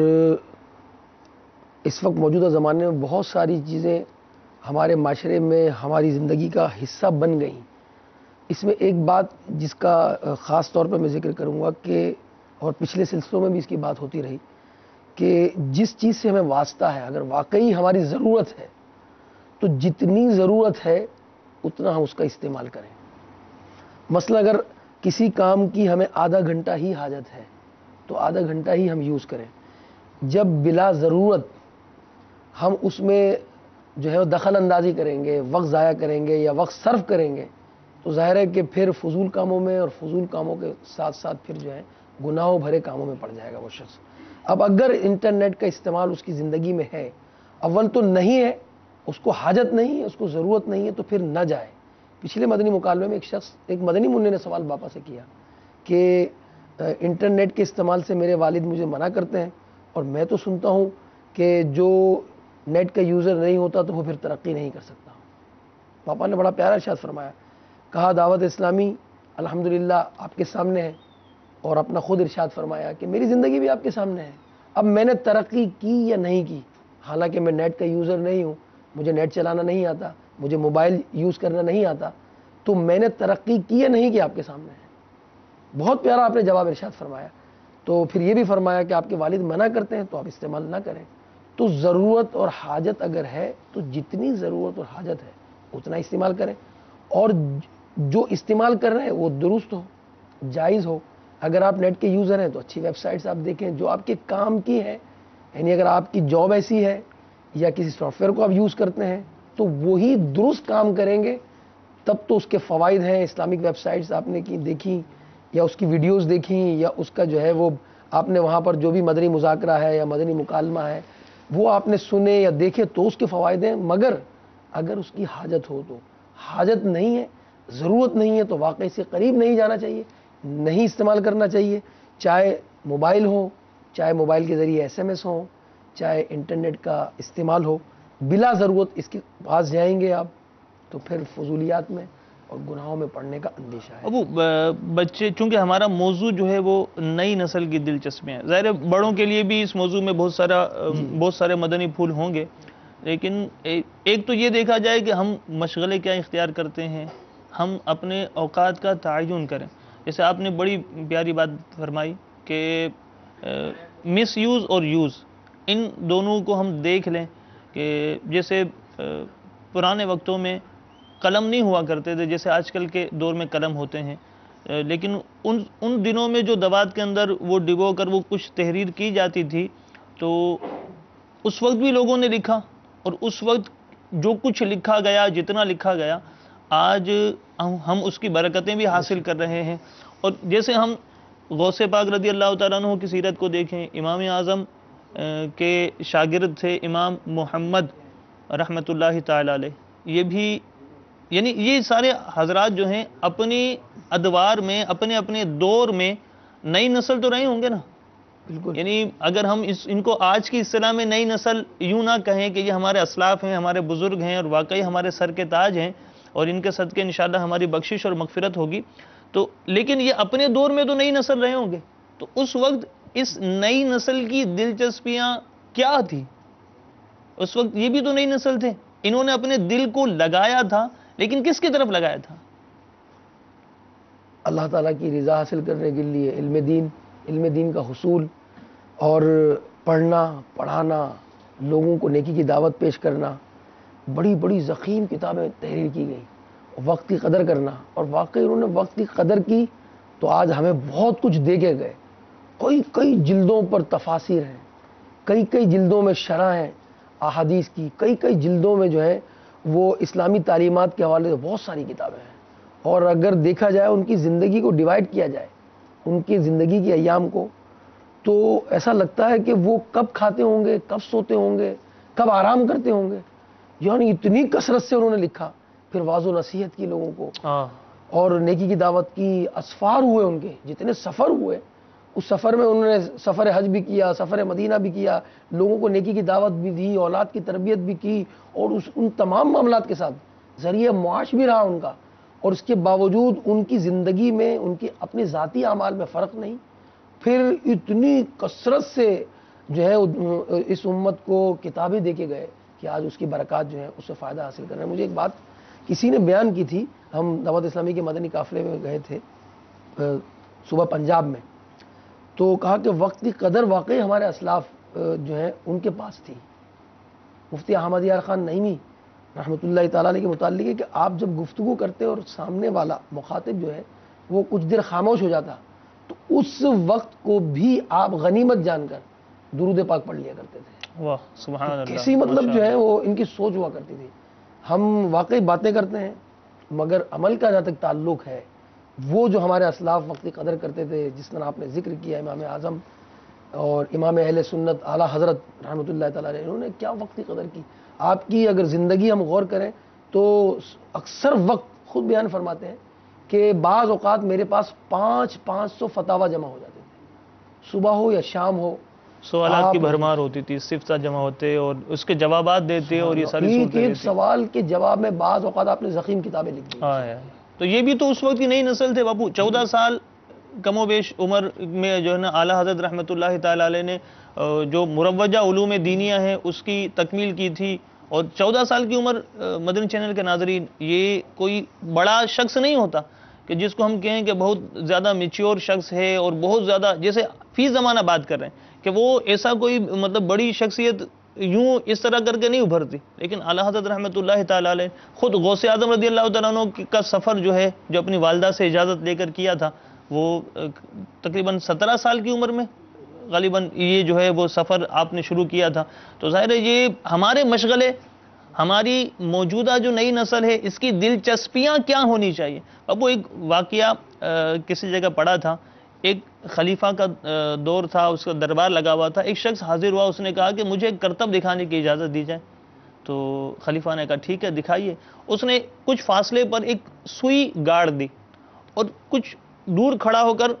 اس وقت موجودہ زمانے میں بہت ساری چیزیں ہمارے معاشرے میں ہماری زندگی کا حصہ بن گئیں۔ اس میں ایک بات جس کا خاص طور پر میں ذکر کروں گا کہ، اور پچھلے سلسلوں میں بھی اس کی بات ہوتی رہی، کہ جس چیز سے ہمیں واسطہ ہے، اگر واقعی ہماری ضرورت ہے تو جتنی ضرورت ہے اتنا ہم اس کا استعمال کریں۔ مثلا اگر کسی کام کی ہمیں آدھا گھنٹہ ہی حاجت ہے تو آدھا گھنٹہ ہی ہم یوز کریں۔ جب بلا ضرورت ہم اس میں جو ہے دخل اندازی کریں گے، وقت ضائع کریں گے یا وقت صرف کریں گے، تو ظاہر ہے کہ پھر فضول کاموں میں اور فضول کاموں کے ساتھ ساتھ پھر جو ہے گناہوں بھرے کاموں میں پڑ جائے گا وہ شخص۔ اب اگر انٹرنیٹ کا استعمال اس کی زندگی میں ہے، اول تو نہیں ہے، اس کو حاجت نہیں ہے، اس کو ضرورت نہیں ہے، تو پھر نہ جائے۔ پچھلے مدنی مکالمے میں ایک مدنی منع نے سوال باپا سے کیا کہ انٹرنیٹ کے استعمال سے میرے والد مجھے منع کرتے ہیں، اور میں تو سنتا ہوں کہ جو نیٹ کا یوزر نہیں ہوتا تو وہ پھر ترقی نہیں کر سکتا۔ پاپا نے بڑا پیارا ارشاد فرمایا، کہا دعوت اسلامی الحمدللہ آپ کے سامنے ہے، اور اپنا خود ارشاد فرمایا کہ میری زندگی بھی آپ کے سامنے ہے۔ اب میں نے ترقی کی یا نہیں کی، حالانکہ میں نیٹ کا یوزر نہیں ہوں، مجھے نیٹ چلانا نہیں آتا، مجھے موبائل یوز کرنا نہیں آتا، تو میں نے ترقی کی یا نہیں کی آپ کے سامنے ہے۔ بہت پیارا آپ نے جواب ارشاد فرمایا۔ تو پھر یہ بھی فرمایا کہ آپ کے والد منع کرتے ہیں تو آپ استعمال نہ کریں۔ تو ضرورت اور حاجت اگر ہے تو جتنی ضرورت اور حاجت ہے اتنا استعمال کریں، اور جو استعمال کر رہے ہیں وہ درست ہو، جائز ہو۔ اگر آپ نیٹ کے یوزر ہیں تو اچھی ویب سائٹس آپ دیکھیں جو آپ کے کام کی ہے، یعنی اگر آپ کی جاب ایسی ہے یا کسی سافٹ ویئر کو آپ یوز کرتے ہیں تو وہی درست کام کریں گے، تب تو اس کے فوائد ہیں۔ اسلامک ویب سائٹس آپ نے دیکھی یا اس کی ویڈیوز دیکھیں یا اس کا جو ہے وہ آپ نے وہاں پر جو بھی مدنی مذاکرہ ہے یا مدنی مکالمہ ہے وہ آپ نے سنے یا دیکھے تو اس کے فوائد ہیں، مگر اگر اس کی حاجت ہو تو، حاجت نہیں ہے، ضرورت نہیں ہے تو واقعی سے قریب نہیں جانا چاہیے، نہیں استعمال کرنا چاہیے، چاہے موبائل ہو، چاہے موبائل کے ذریعے ایس ایم ایس ہو، چاہے انٹرنیٹ کا استعمال ہو۔ بلا ضرورت اس کے پاس جائیں گے آپ تو پھر فضولیات میں اور گناہوں میں پڑنے کا اندیشہ ہے۔ ابو بچے، چونکہ ہمارا موضوع جو ہے وہ نئی نسل کی دلچسپیاں ہیں، ظاہر ہے بڑوں کے لیے بھی اس موضوع میں بہت سارے مدنی پھول ہوں گے، لیکن ایک تو یہ دیکھا جائے کہ ہم مشغلے کیا اختیار کرتے ہیں، ہم اپنے اوقات کا تعین کریں۔ جیسے آپ نے بڑی پیاری بات فرمائی کہ مس یوز اور یوز، ان دونوں کو ہم دیکھ لیں کہ جیسے پرانے وقتوں میں قلم نہیں ہوا کرتے تھے جیسے آج کل کے دور میں قلم ہوتے ہیں، لیکن ان دنوں میں جو دوات کے اندر وہ ڈبو کر وہ کچھ تحریر کی جاتی تھی، تو اس وقت بھی لوگوں نے لکھا، اور اس وقت جو کچھ لکھا گیا، جتنا لکھا گیا، آج ہم اس کی برکتیں بھی حاصل کر رہے ہیں۔ اور جیسے ہم غوث پاک رضی اللہ تعالیٰ عنہ کی سیرت کو دیکھیں، امام اعظم کے شاگرد تھے امام محمد رحمۃ اللہ تعالیٰ علیہ، یہ بھی یعنی یہ سارے حضرات جو ہیں اپنی ادوار میں، اپنے اپنے دور میں نئی نسل تو رہے ہوں گے نا، بالکل۔ یعنی اگر ہم ان کو آج کی اصطلاح میں نئی نسل یوں نہ کہیں کہ یہ ہمارے اسلاف ہیں، ہمارے بزرگ ہیں اور واقعی ہمارے سر کے تاج ہیں، اور ان کے صدقے انشاءاللہ ہماری بخشش اور مغفرت ہوگی، تو لیکن یہ اپنے دور میں تو نئی نسل رہے ہوں گے، تو اس وقت اس نئی نسل کی دلچسپیاں کیا تھی؟ اس وقت یہ بھی تو نئی نسل تھے، انہوں نے اپنے دل کو لگایا تھا، لیکن کس کی طرف لگایا تھا؟ اللہ تعالیٰ کی رضا حاصل کرنے کے لیے علم دین کا حصول، اور پڑھنا پڑھانا، لوگوں کو نیکی کی دعوت پیش کرنا، بڑی بڑی ضخیم کتابیں تحریر کی گئی، وقت کی قدر کرنا، اور واقعی انہوں نے وقت کی قدر کی تو آج ہمیں بہت کچھ دے کے گئے۔ کئی جلدوں پر تفاسیر ہیں، کئی جلدوں میں شرح ہیں احادیث کی، کئی جلدوں میں جو ہے وہ اسلامی تعلیمات کے حوالے سے بہت ساری کتابیں ہیں، اور اگر دیکھا جائے ان کی زندگی کو ڈیوائیڈ کیا جائے، ان کی زندگی کے ایام کو، تو ایسا لگتا ہے کہ وہ کب کھاتے ہوں گے، کب سوتے ہوں گے، کب آرام کرتے ہوں گے، یعنی اتنی کثرت سے انہوں نے لکھا، پھر واعظ و نصیحت کی لوگوں کو، اور نیکی کی دعوت کی، اسفار ہوئے ان کے، جتنے سفر ہوئے، اس سفر میں انہوں نے سفر حج بھی کیا، سفر مدینہ بھی کیا، لوگوں کو نیکی کی دعوت بھی دی، اولاد کی تربیت بھی کی، اور ان تمام معاملات کے ساتھ ذریعہ معاش بھی رہا ان کا، اور اس کے باوجود ان کی زندگی میں، ان کی اپنے ذاتی اعمال میں فرق نہیں، پھر اتنی کثرت سے جو ہے اس امت کو کتابیں دے کے گئے کہ آج اس کی برکات جو ہے اس سے فائدہ حاصل کر رہے ہیں۔ مجھے ایک بات کسی نے بیان کی تھی، ہم دعوت اسلامی کے مدنی قافلے میں گئے تھے صوبہ پنجاب میں، تو کہا کہ وقت کی قدر واقعی ہمارے اسلاف جو ہیں ان کے پاس تھی۔ مفتی احمد یار خان نعیمی رحمۃ اللہ تعالیٰ علیہ کے متعلق ہے کہ آپ جب گفتگو کرتے اور سامنے والا مخاطب جو ہے وہ کچھ دیر خاموش ہو جاتا، تو اس وقت کو بھی آپ غنیمت جان کر درود پاک پڑھ لیا کرتے تھے۔ واہ سبحان اللہ، کیسی مطلب جو ہے وہ ان کی سوچ ہوا کرتی تھی۔ ہم واقعی باتیں کرتے ہیں مگر عمل کا جہاں تک تعلق ہے، وہ جو ہمارے اسلاف وقت کی قدر کرتے تھے، جس طرح آپ نے ذکر کیا امام اعظم اور امام اہل سنت اعلیٰ حضرت رحمۃ اللہ تعالیٰ علیہ، انہوں نے کیا وقت کی قدر کی۔ آپ کی اگر زندگی ہم غور کریں تو اکثر وقت خود بیان فرماتے ہیں کہ بعض اوقات میرے پاس 500 فتاوا جمع ہو جاتے تھے، صبح ہو یا شام ہو، سوالات کی بھرمار ہوتی تھی، صفتہ جمع ہوتے اور اس کے جوابات دیتے، اور یہ ساری صورتیں ایک سوال کے جواب میں بعض اوقات آپ نے ضخیم کتابیں لکھ دی۔ تو یہ بھی تو اس وقت کی نئی نسل تھے باپو، 14 سال کم و بیش عمر میں جو ہے نا اعلیٰ حضرت رحمۃ اللہ تعالیٰ علیہ نے جو مروجہ علوم دینیہ ہیں اس کی تکمیل کی تھی، اور 14 سال کی عمر مدنی چینل کے ناظرین، یہ کوئی بڑا شخص نہیں ہوتا کہ جس کو ہم کہیں کہ بہت زیادہ میچیور شخص ہے اور بہت زیادہ، جیسے فی زمانہ بات کر رہے ہیں کہ وہ ایسا کوئی مطلب بڑی شخصیت یوں اس طرح کر کے نہیں ابھرتی، لیکن اعلیٰ حضرت رحمۃ اللہ تعالیٰ علیہ خود غوث اعظم رضی اللہ تعالیٰ عنہ کا سفر جو ہے، جو اپنی والدہ سے اجازت لے کر کیا تھا، وہ تقریباً 17 سال کی عمر میں غالباً یہ جو ہے وہ سفر آپ نے شروع کیا تھا۔ تو ظاہر ہے یہ ہمارے مشغلے، ہماری موجودہ جو نئی نسل ہے اس کی دلچسپیاں کیا ہونی چاہیے۔ اب وہ ایک واقعہ کسی جگہ پڑا تھا، ایک خلیفہ کا دور تھا، اس کا دربار لگا ہوا تھا، ایک شخص حاضر ہوا، اس نے کہا کہ مجھے ایک کرتب دکھانے کی اجازت دی جائے، تو خلیفہ نے کہا ٹھیک ہے دکھائیے۔ اس نے کچھ فاصلے پر ایک سوئی گاڑ دی اور کچھ دور کھڑا ہو کر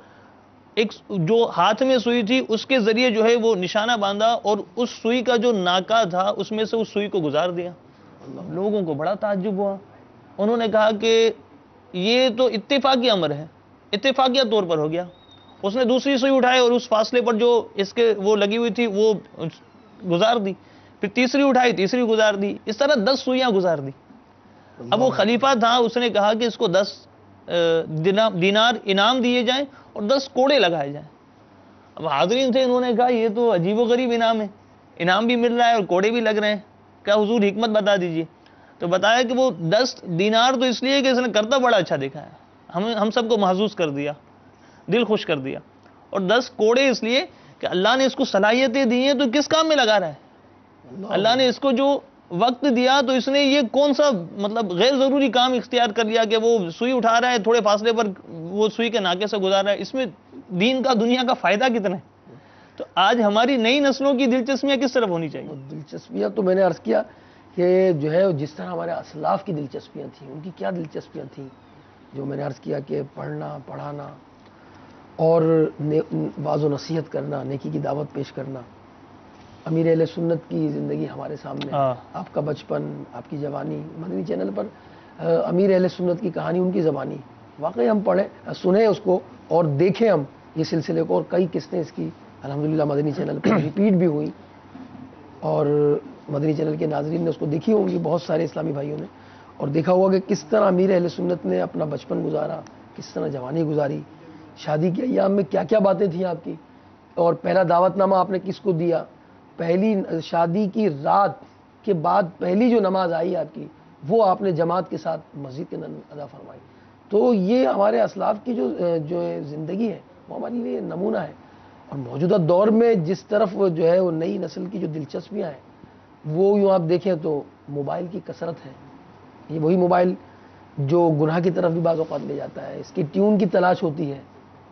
ایک جو ہاتھ میں سوئی تھی اس کے ذریعے جو ہے وہ نشانہ باندھا، اور اس سوئی کا جو ناکا تھا اس میں سے اس سوئی کو گزار دیا۔ لوگوں کو بڑا تعجب ہوا، انہوں نے کہا کہ یہ تو اتفاقی امر ہے، اتفاقیہ طور پر ہو گیا. اس نے دوسری سوئی اٹھائی اور اس فاصلے پر جو اس کے وہ لگی ہوئی تھی وہ گزار دی، پھر تیسری اٹھائی، تیسری گزار دی، اس طرح 10 سوئیاں گزار دی. اب وہ خلیفہ تھا، اس نے کہا کہ اس کو 10 دینار انعام دیے جائیں اور 10 کوڑے لگائے جائیں. اب حاضرین تھے، انہوں نے کہا یہ تو عجیب و غریب انعام ہے، انعام بھی مل رہا ہے اور کوڑے بھی لگ رہے ہیں، کیا حضور حکمت بتا دیجئے. تو بتایا کہ وہ 10 دینار تو اس لیے کہ اس نے کرتا بڑا اچھا دیکھا ہے، ہم سب کو محظوظ کر دیا، دل خوش کر دیا. اور 10 کوڑے اس لیے کہ اللہ نے اس کو صلاحیتیں دی ہیں تو کس کام میں لگا رہا ہے. اللہ نے اس کو جو وقت دیا تو اس نے یہ کون سا مطلب غیر ضروری کام اختیار کر لیا کہ وہ سوئی اٹھا رہا ہے، تھوڑے فاصلے پر وہ سوئی کے ناکے سے گزار رہا ہے. اس میں دین کا دنیا کا فائدہ کتنا ہے. تو آج ہماری نئی نسلوں کی دلچسپیاں کس طرف ہونی چاہیے؟ دلچسپیاں تو میں نے عرض کیا کہ جو ہے جس طرح ہمارے اسلاف کی دلچسپیاں تھیں، ان کی کیا دلچسپیاں تھیں، جو میں نے عرض کیا کہ پڑھنا، پڑھانا اور واعظ و نصیحت کرنا، نیکی کی دعوت پیش کرنا. امیر اہل سنت کی زندگی ہمارے سامنے، آپ کا بچپن، آپ کی جوانی، مدنی چینل پر امیر اہل سنت کی کہانی، ان کی زبانی، واقعی ہم پڑھیں، سنیں اس کو اور دیکھیں ہم یہ سلسلے کو. اور کئی قسطیں اس کی الحمدللہ مدنی چینل پر ریپیٹ بھی ہوئی، اور مدنی چینل کے ناظرین نے اس کو دیکھی ہوں گی، بہت سارے اسلامی بھائیوں نے، اور دیکھا ہوا کہ کس طرح امیر اہل سنت نے اپنا بچپن گزارا، کس طرح جوانی گزاری، شادی کے ایام میں کیا کیا باتیں تھیں آپ کی، اور پہلا دعوت نامہ آپ نے کس کو دیا، پہلی شادی کی رات کے بعد پہلی جو نماز آئی آپ کی وہ آپ نے جماعت کے ساتھ مسجد کے اندر ادا فرمائی. تو یہ ہمارے اسلاف کی جو زندگی ہے وہ ہمارے لیے نمونہ ہے. اور موجودہ دور میں جس طرف جو ہے وہ نئی نسل کی جو دلچسپیاں ہیں وہ یوں آپ دیکھیں تو موبائل کی کثرت ہے. یہ وہی موبائل جو گناہ کی طرف بھی بعض اوقات لے جاتا ہے. اس کی ٹیون کی تلاش ہوتی ہے،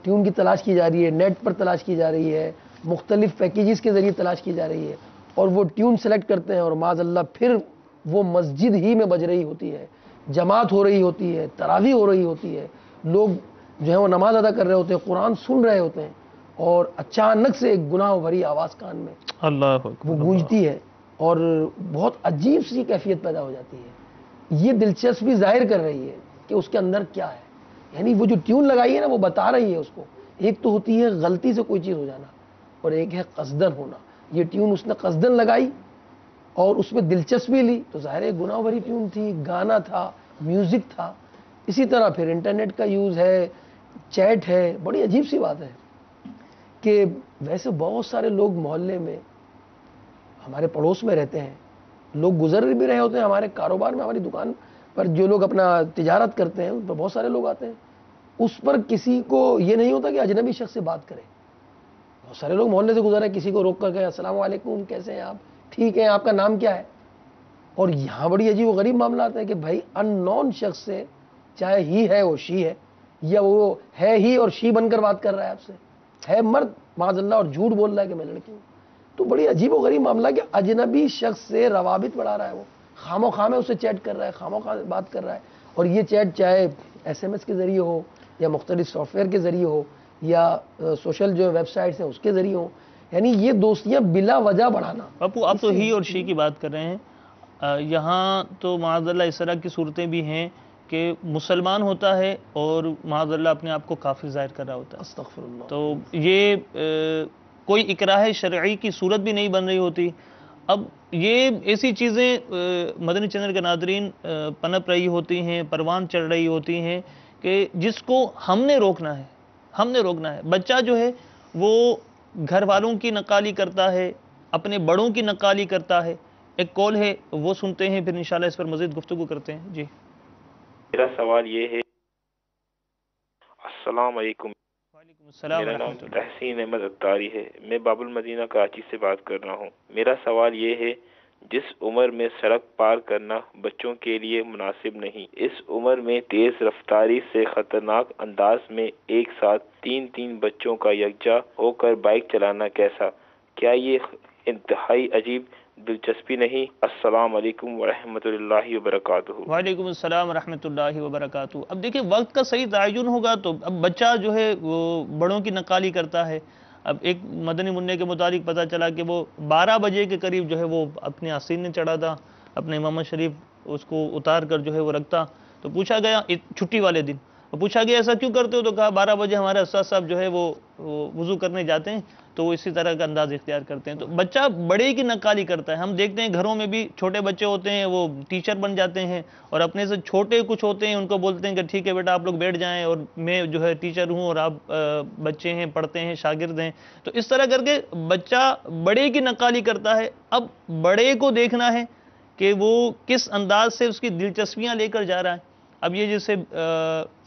ٹیون کی تلاش کی جا رہی ہے، نیٹ پر تلاش کی جا رہی ہے، مختلف پیکیجز کے ذریعے تلاش کی جا رہی ہے، اور وہ ٹیون سلیکٹ کرتے ہیں اور معاذ اللہ پھر وہ مسجد ہی میں بج رہی ہوتی ہے، جماعت ہو رہی ہوتی ہے، تراویح ہو رہی ہوتی ہے، لوگ جو ہے وہ نماز ادا کر رہے ہوتے ہیں، قرآن سن رہے ہوتے ہیں، اور اچانک سے ایک گناہ بھری آواز کان میں اللہ وہ گونجتی ہے اور بہت عجیب سی کیفیت پیدا ہو جاتی ہے. یہ دلچسپی ظاہر کر رہی ہے کہ اس کے اندر کیا ہے. یعنی وہ جو ٹیون لگائی ہے نا وہ بتا رہی ہے اس کو. ایک تو ہوتی ہے غلطی سے کوئی چیز ہو جانا اور ایک ہے قصدن ہونا. یہ ٹیون اس نے قصدن لگائی اور اس میں دلچسپی لی تو ظاہر ہے گناہ بھری ٹیون تھی، گانا تھا، میوزک تھا. اسی طرح پھر انٹرنیٹ کا یوز ہے، چیٹ ہے. بڑی عجیب سی بات ہے کہ ویسے بہت سارے لوگ محلے میں ہمارے پڑوس میں رہتے ہیں، لوگ گزر بھی رہے ہوتے ہیں، ہمارے کاروبار میں، ہماری دکان پر جو لوگ اپنا تجارت کرتے ہیں ان پر بہت سارے لوگ آتے ہیں. اس پر کسی کو یہ نہیں ہوتا کہ اجنبی شخص سے بات کرے. بہت سارے لوگ محلے سے گزر رہے ہیں، کسی کو روک کر کہ السلام علیکم، کیسے ہیں آپ، ٹھیک ہیں، آپ کا نام کیا ہے. اور یہاں بڑی عجیب و غریب معاملات ہیں کہ بھائی ان نون شخص سے، چاہے ہی ہے وہ شی ہے یا وہ ہے ہی اور شی بن کر بات کر رہا ہے آپ سے، ہے مرد معاذ اللہ اور جھوٹ بول رہا ہے کہ میں لڑکی ہوں. تو بڑی عجیب و غریب معاملہ کہ اجنبی شخص سے روابط بڑھا رہا ہے، وہ خام و خواہ اسے چیٹ کر رہا ہے، خام و خواہ بات کر رہا ہے. اور یہ چیٹ چاہے SMS کے ذریعے ہو یا مختلف سافٹ ویئر کے ذریعے ہو یا سوشل جو ویب سائٹس ہیں اس کے ذریعے ہو، یعنی یہ دوستیاں بلا وجہ بڑھانا. باپو آپ تو ہی اور شی کی بات کر رہے ہیں. یہاں تو معاذ اللہ اس طرح کی صورتیں بھی ہیں کہ مسلمان ہوتا ہے اور معاذ اللہ اپنے آپ کو کافر ظاہر کر رہا ہوتا ہے. استغفر اللہ. تو یہ کوئی اکراہ شرعی کی صورت بھی نہیں بن رہی ہوتی. اب یہ ایسی چیزیں مدنی چینل کے ناظرین پنپ رہی ہوتی ہیں، پروان چڑھ رہی ہوتی ہیں کہ جس کو ہم نے روکنا ہے، ہم نے روکنا ہے. بچہ جو ہے وہ گھر والوں کی نقالی کرتا ہے، اپنے بڑوں کی نقالی کرتا ہے. ایک کال ہے وہ سنتے ہیں، پھر انشاءاللہ اس پر مزید گفتگو کرتے ہیں. جی میرا سوال یہ ہے. السلام علیکم. وعلیکم السلام میرا نام ورحمۃ اللہ. تحسین احمد اتاری ہے. میں باب المدینہ کراچی سے بات کر رہا ہوں. میرا سوال یہ ہے، جس عمر میں سڑک پار کرنا بچوں کے لیے مناسب نہیں، اس عمر میں تیز رفتاری سے خطرناک انداز میں ایک ساتھ تین بچوں کا یکجا ہو کر بائک چلانا کیسا؟ کیا یہ انتہائی عجیب دلچسپی نہیں؟ السلام علیکم ورحمۃ اللہ وبرکاتہ. وعلیکم السلام ورحمۃ اللہ وبرکاتہ. اب دیکھیں وقت کا صحیح تعین ہوگا تو اب بچہ جو ہے وہ بڑوں کی نقالی کرتا ہے. اب ایک مدنی منع کے مطابق پتہ چلا کہ وہ 12 بجے کے قریب جو ہے وہ اپنے آستین میں چڑھا تھا، اپنے امامہ شریف اس کو اتار کر جو ہے وہ رکھتا. تو پوچھا گیا چھٹی والے دن، پوچھا گیا ایسا کیوں کرتے ہو؟ تو کہا 12 بجے ہمارے استاد صاحب جو ہے وہ وضو کرنے جاتے ہیں تو وہ اسی طرح کا انداز اختیار کرتے ہیں. تو بچہ بڑے کی نقالی کرتا ہے. ہم دیکھتے ہیں گھروں میں بھی چھوٹے بچے ہوتے ہیں وہ ٹیچر بن جاتے ہیں، اور اپنے سے چھوٹے کچھ ہوتے ہیں ان کو بولتے ہیں کہ ٹھیک ہے بیٹا آپ لوگ بیٹھ جائیں اور میں جو ہے ٹیچر ہوں اور آپ بچے ہیں پڑھتے ہیں شاگرد ہیں. تو اس طرح کر کے بچہ بڑے کی نقالی کرتا ہے. اب بڑے کو دیکھنا ہے کہ وہ کس انداز سے اس کی دلچسپیاں لے کر جا رہا ہے. اب یہ جیسے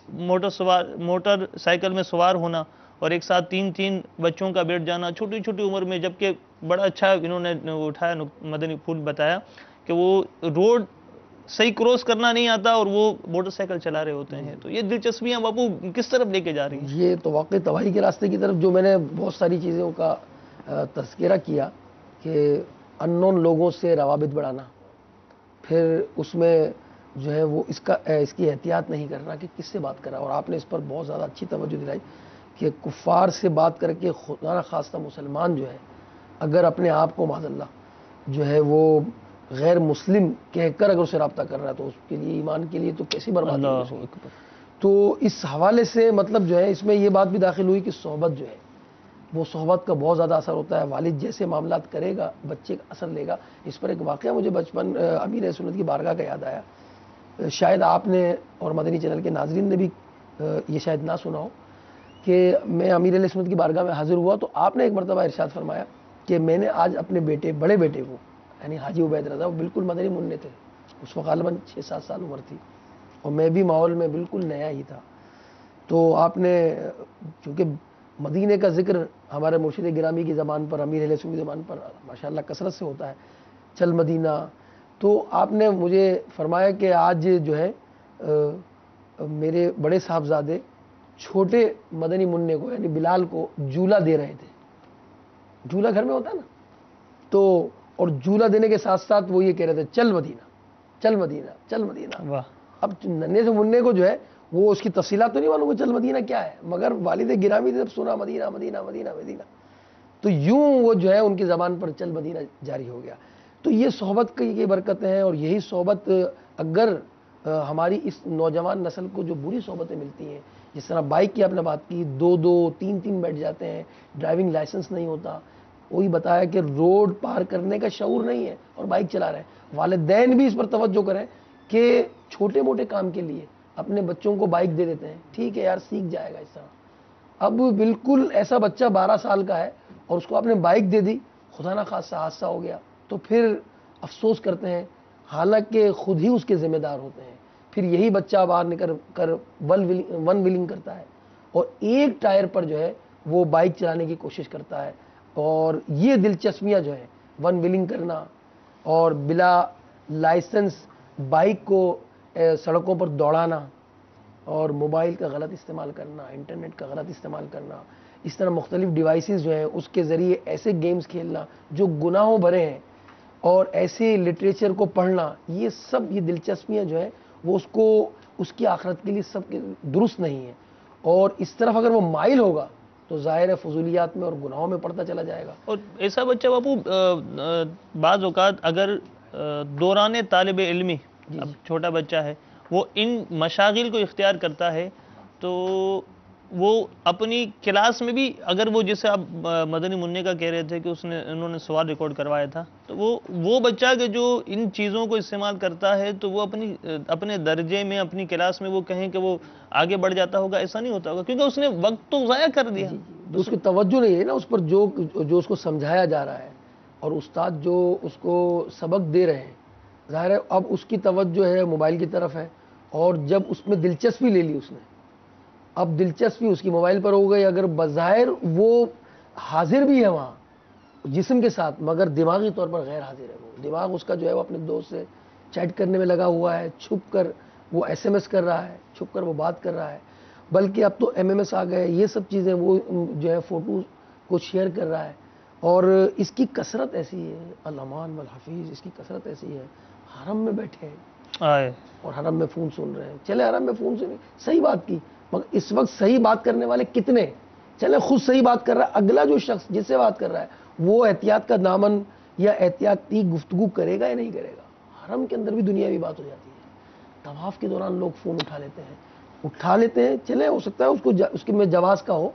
موٹر سائیکل میں سوار ہونا اور ایک ساتھ تین بچوں کا بیٹھ جانا چھوٹی چھوٹی عمر میں، جبکہ بڑا اچھا انہوں نے اٹھایا مدنی پھول بتایا کہ وہ روڈ صحیح کراس کرنا نہیں آتا اور وہ موٹر سائیکل چلا رہے ہوتے ہیں. تو یہ دلچسپیاں باپو کس طرف لے کے جا رہی ہیں؟ یہ تو واقعی تباہی کے راستے کی طرف، جو میں نے بہت ساری چیزوں کا تذکرہ کیا کہ ان نون لوگوں سے روابط بڑھانا، پھر اس میں جو ہے وہ اس کی احتیاط نہیں کرنا کہ کس سے بات کرا. اور آپ نے اس پر بہت زیادہ اچھی توجہ دلائی کہ کفار سے بات کر کے خدا نخواستہ مسلمان جو ہے اگر اپنے آپ کو معاذ اللہ جو ہے وہ غیر مسلم کہہ کر اگر اسے رابطہ کر رہا ہے تو اس کے لیے ایمان کے لیے تو کیسی بربادی ہے. تو اس حوالے سے مطلب جو ہے اس میں یہ بات بھی داخل ہوئی کہ صحبت جو ہے وہ صحبت کا بہت زیادہ اثر ہوتا ہے. والد جیسے معاملات کرے گا بچے کا اثر لے گا. اس پر ایک واقعہ مجھے بچپن امیر سنت کی بارگاہ کا یاد آیا. شاید آپ نے اور مدنی چینل کے ناظرین نے بھی یہ شاید نہ سنا ہو کہ میں امیر علیہ سنت کی بارگاہ میں حاضر ہوا تو آپ نے ایک مرتبہ ارشاد فرمایا کہ میں نے آج اپنے بڑے بیٹے کو یعنی حاجی عبید رضا، وہ بالکل مدنی منع تھے، اس وقت غالباً 6-7 سال عمر تھی اور میں بھی ماحول میں بالکل نیا ہی تھا. تو آپ نے چونکہ مدینے کا ذکر ہمارے مرشد گرامی کی زبان پر، امیر علیہ سنت کی زبان پر ماشاءاللہ کثرت سے ہوتا ہے، چل مدینہ، تو آپ نے مجھے فرمایا کہ آج جو ہے میرے بڑے صاحبزادے چھوٹے مدنی منع کو یعنی بلال کو جھولا دے رہے تھے. جھولا گھر میں ہوتا ہے نا، تو اور جھولا دینے کے ساتھ ساتھ وہ یہ کہہ رہے تھے چل مدینہ چل مدینہ چل مدینہ. اب ننھے سے منع کو جو ہے وہ اس کی تفصیلات تو نہیں معلوم چل مدینہ کیا ہے، مگر والد گرامی نے جب سنا مدینہ مدینہ مدینہ مدینہ تو یوں وہ جو ہے ان کی زبان پر چل مدینہ جاری ہو گیا. تو یہ صحبت کی برکتیں ہیں، اور یہی صحبت اگر ہماری اس نوجوان نسل کو جو بری صحبتیں ملتی ہیں، جس طرح بائک کی آپ نے بات کی، 2-2 3-3 بیٹھ جاتے ہیں، ڈرائیونگ لائسنس نہیں ہوتا، وہی بتایا کہ روڈ پار کرنے کا شعور نہیں ہے اور بائک چلا رہے ہیں. والدین بھی اس پر توجہ کریں کہ چھوٹے موٹے کام کے لیے اپنے بچوں کو بائک دے دیتے ہیں، ٹھیک ہے یار سیکھ جائے گا اس طرح. اب بالکل ایسا بچہ 12 سال کا ہے اور اس کو آپ نے بائک دے دی، خدا نخواستہ حادثہ ہو گیا تو پھر افسوس کرتے ہیں، حالانکہ خود ہی اس کے ذمہ دار ہوتے ہیں. پھر یہی بچہ باہر نکل کر ون ویلنگ کرتا ہے اور ایک ٹائر پر جو ہے وہ بائک چلانے کی کوشش کرتا ہے. اور یہ دلچسپیاں جو ہے ون ویلنگ کرنا اور بلا لائسنس بائک کو سڑکوں پر دوڑانا اور موبائل کا غلط استعمال کرنا، انٹرنیٹ کا غلط استعمال کرنا، اس طرح مختلف ڈیوائسز جو ہیں اس کے ذریعے ایسے گیمز کھیلنا جو گناہوں بھرے ہیں اور ایسے لٹریچر کو پڑھنا، یہ سب یہ دلچسپیاں جو ہیں وہ اس کی آخرت کے لیے سب کے درست نہیں ہیں. اور اس طرف اگر وہ مائل ہوگا تو ظاہر ہے فضولیات میں اور گناہوں میں پڑتا چلا جائے گا. اور ایسا بچہ باپو بعض اوقات اگر دوران طالب علمی اب چھوٹا بچہ ہے وہ ان مشاغل کو اختیار کرتا ہے تو وہ اپنی کلاس میں بھی اگر وہ جسے آپ مدنی منع کا کہہ رہے تھے کہ انہوں نے سوال ریکارڈ کروایا تھا، تو وہ بچہ کہ جو ان چیزوں کو استعمال کرتا ہے تو وہ اپنے درجے میں اپنی کلاس میں وہ کہیں کہ وہ آگے بڑھ جاتا ہوگا، ایسا نہیں ہوتا ہوگا کیونکہ اس نے وقت تو ضائع کر دیا. اس کی توجہ نہیں ہے نا اس پر جو اس کو سمجھایا جا رہا ہے اور استاد جو اس کو سبق دے رہے ہیں، ظاہر ہے اب اس کی توجہ ہے موبائل کی طرف ہے. اور جب اس میں دلچسپی لے لی اس نے، اب دلچسپی اس کی موبائل پر ہو گئی، اگر بظاہر وہ حاضر بھی ہے وہاں جسم کے ساتھ مگر دماغی طور پر غیر حاضر ہے. وہ دماغ اس کا جو ہے وہ اپنے دوست سے چیٹ کرنے میں لگا ہوا ہے، چھپ کر وہ SMS کر رہا ہے، چھپ کر وہ بات کر رہا ہے، بلکہ اب تو MMS آ گئے، یہ سب چیزیں وہ جو ہے فوٹوز کو شیئر کر رہا ہے. اور اس کی کثرت ایسی ہے، الامان والحفیظ، اس کی کثرت ایسی ہے، حرم میں بیٹھے ہیں اور حرم میں فون سن رہے ہیں. چلے حرم میں فون سنیں، صحیح بات کی، مگر اس وقت صحیح بات کرنے والے کتنے؟ چلے خود صحیح بات کر رہا ہے، اگلا جو شخص جس سے بات کر رہا ہے وہ احتیاط کا دامن یا احتیاطی گفتگو کرے گا یا نہیں کرے گا؟ حرم کے اندر بھی دنیاوی بات ہو جاتی ہے. طواف کے دوران لوگ فون اٹھا لیتے ہیں چلے، ہو سکتا ہے اس کے میں جواز کا ہو،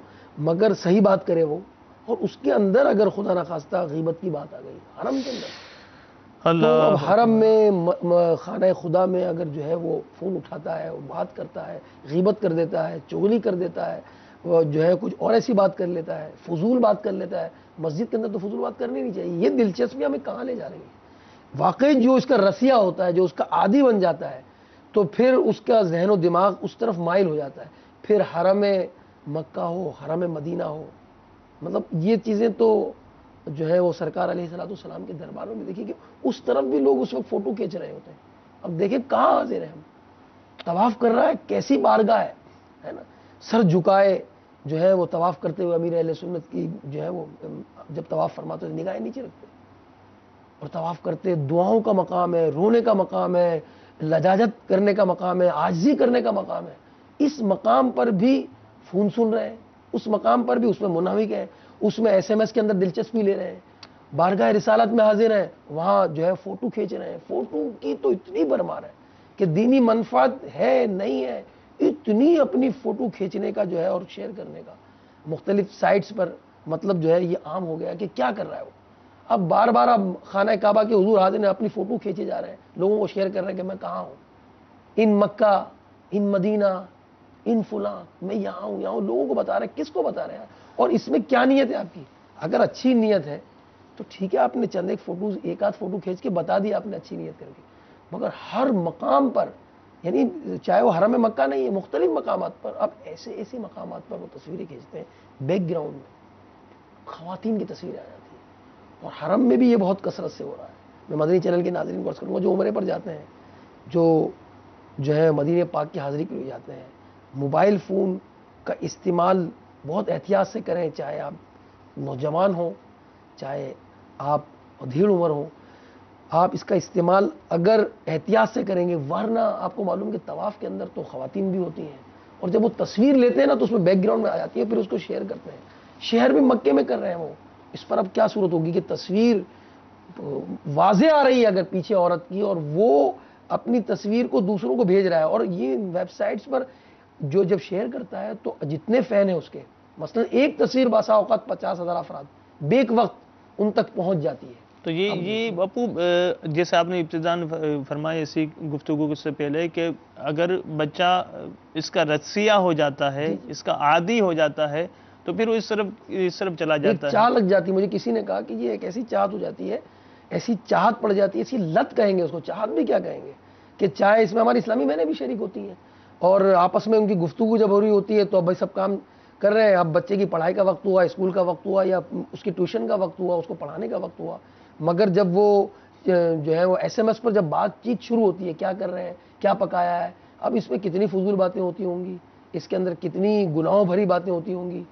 مگر صحیح بات کرے وہ، اور اس کے اندر اگر خدا نخواستہ غیبت کی بات آ گئی حرم کے اندر، تو اب حرم میں خانہ خدا میں اگر جو ہے وہ فون اٹھاتا ہے، وہ بات کرتا ہے، غیبت کر دیتا ہے، چغلی کر دیتا ہے، وہ جو ہے کچھ اور ایسی بات کر لیتا ہے، فضول بات کر لیتا ہے. مسجد کے اندر تو فضول بات کرنی نہیں چاہیے. یہ دلچسپی ہمیں کہاں لے جا رہی ہے؟ واقعی جو اس کا رسیہ ہوتا ہے، جو اس کا عادی بن جاتا ہے، تو پھر اس کا ذہن و دماغ اس طرف مائل ہو جاتا ہے. پھر حرم مکہ ہو، حرم مدینہ ہو، مطلب یہ چیزیں تو جو ہے وہ سرکار علیہ الصلوۃ والسلام کے درباروں میں دیکھیے کہ اس طرف بھی لوگ اس وقت فوٹو کھینچ رہے ہوتے ہیں. اب دیکھیں کہاں حاضر ہیں ہم. طواف کر رہا ہے، کیسی بارگاہ ہے نا، سر جھکائے جو ہے وہ طواف کرتے ہوئے امیر اہل سنت کی جو ہے وہ جب طواف فرماتے ہیں نگاہیں نیچے رکھتے ہیں اور طواف کرتے. دعاؤں کا مقام ہے، رونے کا مقام ہے، لجاجت کرنے کا مقام ہے، عاجزی کرنے کا مقام ہے. اس مقام پر بھی فون سن رہے ہیں، اس مقام پر بھی اس میں مناوک ہیں، اس میں SMS کے اندر دلچسپی لے رہے ہیں. بارگاہ رسالت میں حاضر ہیں، وہاں جو ہے فوٹو کھینچ رہے ہیں. فوٹو کی تو اتنی بھرمار ہے کہ دینی منفعت ہے نہیں ہے، اتنی اپنی فوٹو کھینچنے کا جو ہے اور شیئر کرنے کا مختلف سائٹس پر، مطلب جو ہے یہ عام ہو گیا کہ کیا کر رہا ہے وہ. اب بار بار اب خانہ کعبہ کے حضور حاضر ہیں، اپنی فوٹو کھینچے جا رہے ہیں، لوگوں کو شیئر کر رہے ہیں کہ میں کہاں ہوں، ان مکہ، ان مدینہ، ان فلاں، میں یہاں ہوں یہاں ہوں. لوگوں کو بتا رہے ہیں. کس کو بتا رہے ہیں؟ اور اس میں کیا نیت ہے آپ کی؟ اگر اچھی نیت ہے تو ٹھیک ہے، آپ نے چند ایک آدھ فوٹو کھینچ کے بتا دیا آپ نے اچھی نیت کر کے. مگر ہر مقام پر، یعنی چاہے وہ حرم مکہ نہیں ہے، مختلف مقامات پر اب ایسے مقامات پر وہ تصویریں کھینچتے ہیں، بیک گراؤنڈ میں خواتین کی تصویریں آ جاتی ہیں. اور حرم میں بھی یہ بہت کثرت سے ہو رہا ہے. میں مدنی چینل کے ناظرین کو عرض کروں گا جو عمرے پر جاتے ہیں، جو ہے مدینہ پاک کی حاضری کے لیے جاتے ہیں، موبائل فون کا استعمال بہت احتیاط سے کریں. چاہے آپ نوجوان ہوں، چاہے آپ ادھیڑ عمر ہوں، آپ اس کا استعمال اگر احتیاط سے کریں گے، ورنہ آپ کو معلوم کہ طواف کے اندر تو خواتین بھی ہوتی ہیں، اور جب وہ تصویر لیتے ہیں نا تو اس میں بیک گراؤنڈ میں آ جاتی ہے، پھر اس کو شیئر کرتے ہیں. شیئر بھی مکے میں کر رہے ہیں وہ. اس پر اب کیا صورت ہوگی کہ تصویر واضح آ رہی ہے اگر پیچھے عورت کی، اور وہ اپنی تصویر کو دوسروں کو بھیج رہا ہے. اور یہ ویب سائٹس پر جو جب شیئر کرتا ہے تو جتنے فین ہیں اس کے، مثلا ایک تصویر باسا اوقات 50,000 افراد بیک وقت ان تک پہنچ جاتی ہے. تو یہ باپو جیسے آپ نے ابتداءً فرمایا اسی گفتگو سے پہلے کہ اگر بچہ اس کا رسیہ ہو جاتا ہے، اس کا عادی ہو جاتا ہے، تو پھر وہ اس طرف چلا جاتا ہے. ایک چاہ لگ جاتی. مجھے کسی نے کہا کہ یہ ایک ایسی چاہت ہو جاتی ہے، ایسی چاہت پڑ جاتی ہے، ایسی لت کہیں گے اس کو، چاہت بھی کیا کہیں گے، کہ چاہے اس میں ہماری اسلامی میں نے بھی شریک ہوتی ہیں، اور آپس میں ان کی گفتگو جب ہو رہی ہوتی ہے تو اب بھائی سب کام کر رہے ہیں. اب بچے کی پڑھائی کا وقت ہوا، اسکول کا وقت ہوا، یا اس کی ٹیوشن کا وقت ہوا، اس کو پڑھانے کا وقت ہوا، مگر جب وہ جو ہے وہ SMS پر جب بات چیت شروع ہوتی ہے، کیا کر رہے ہیں، کیا پکایا ہے، اب اس میں کتنی فضول باتیں ہوتی ہوں گی، اس کے اندر کتنی گناہوں بھری باتیں ہوتی ہوں گی.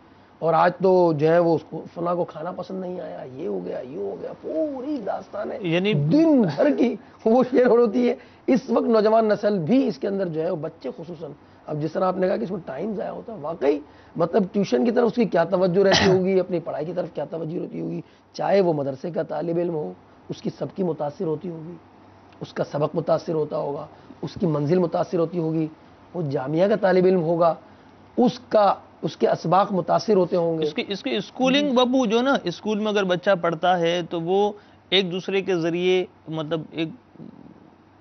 اور آج تو جو ہے وہ اس کو فلاں کو کھانا پسند نہیں آیا، یہ ہو گیا، یہ ہو گیا، پوری داستان ہے، یعنی دن بھر کی وہ شیئر ہوتی ہے. اس وقت نوجوان نسل بھی اس کے اندر جو ہے وہ بچے خصوصاً، اب جس طرح آپ نے کہا کہ اس میں ٹائم ضائع ہوتا ہے، واقعی مطلب ٹیوشن کی طرف اس کی کیا توجہ رہتی ہوگی، اپنی پڑھائی کی طرف کیا توجہ رہتی ہوگی، چاہے وہ مدرسے کا طالب علم ہو، اس کی سب کی متاثر ہوتی ہوگی، اس کا سبق متاثر ہوتا ہوگا، اس کی منزل متاثر ہوتی ہوگی. وہ جامعہ کا طالب علم ہوگا، اس کے اسباق متاثر ہوتے ہوں گے. اس کی اسکولنگ بابو جو نا، اسکول میں اگر بچہ پڑھتا ہے تو وہ ایک دوسرے کے ذریعے مطلب ایک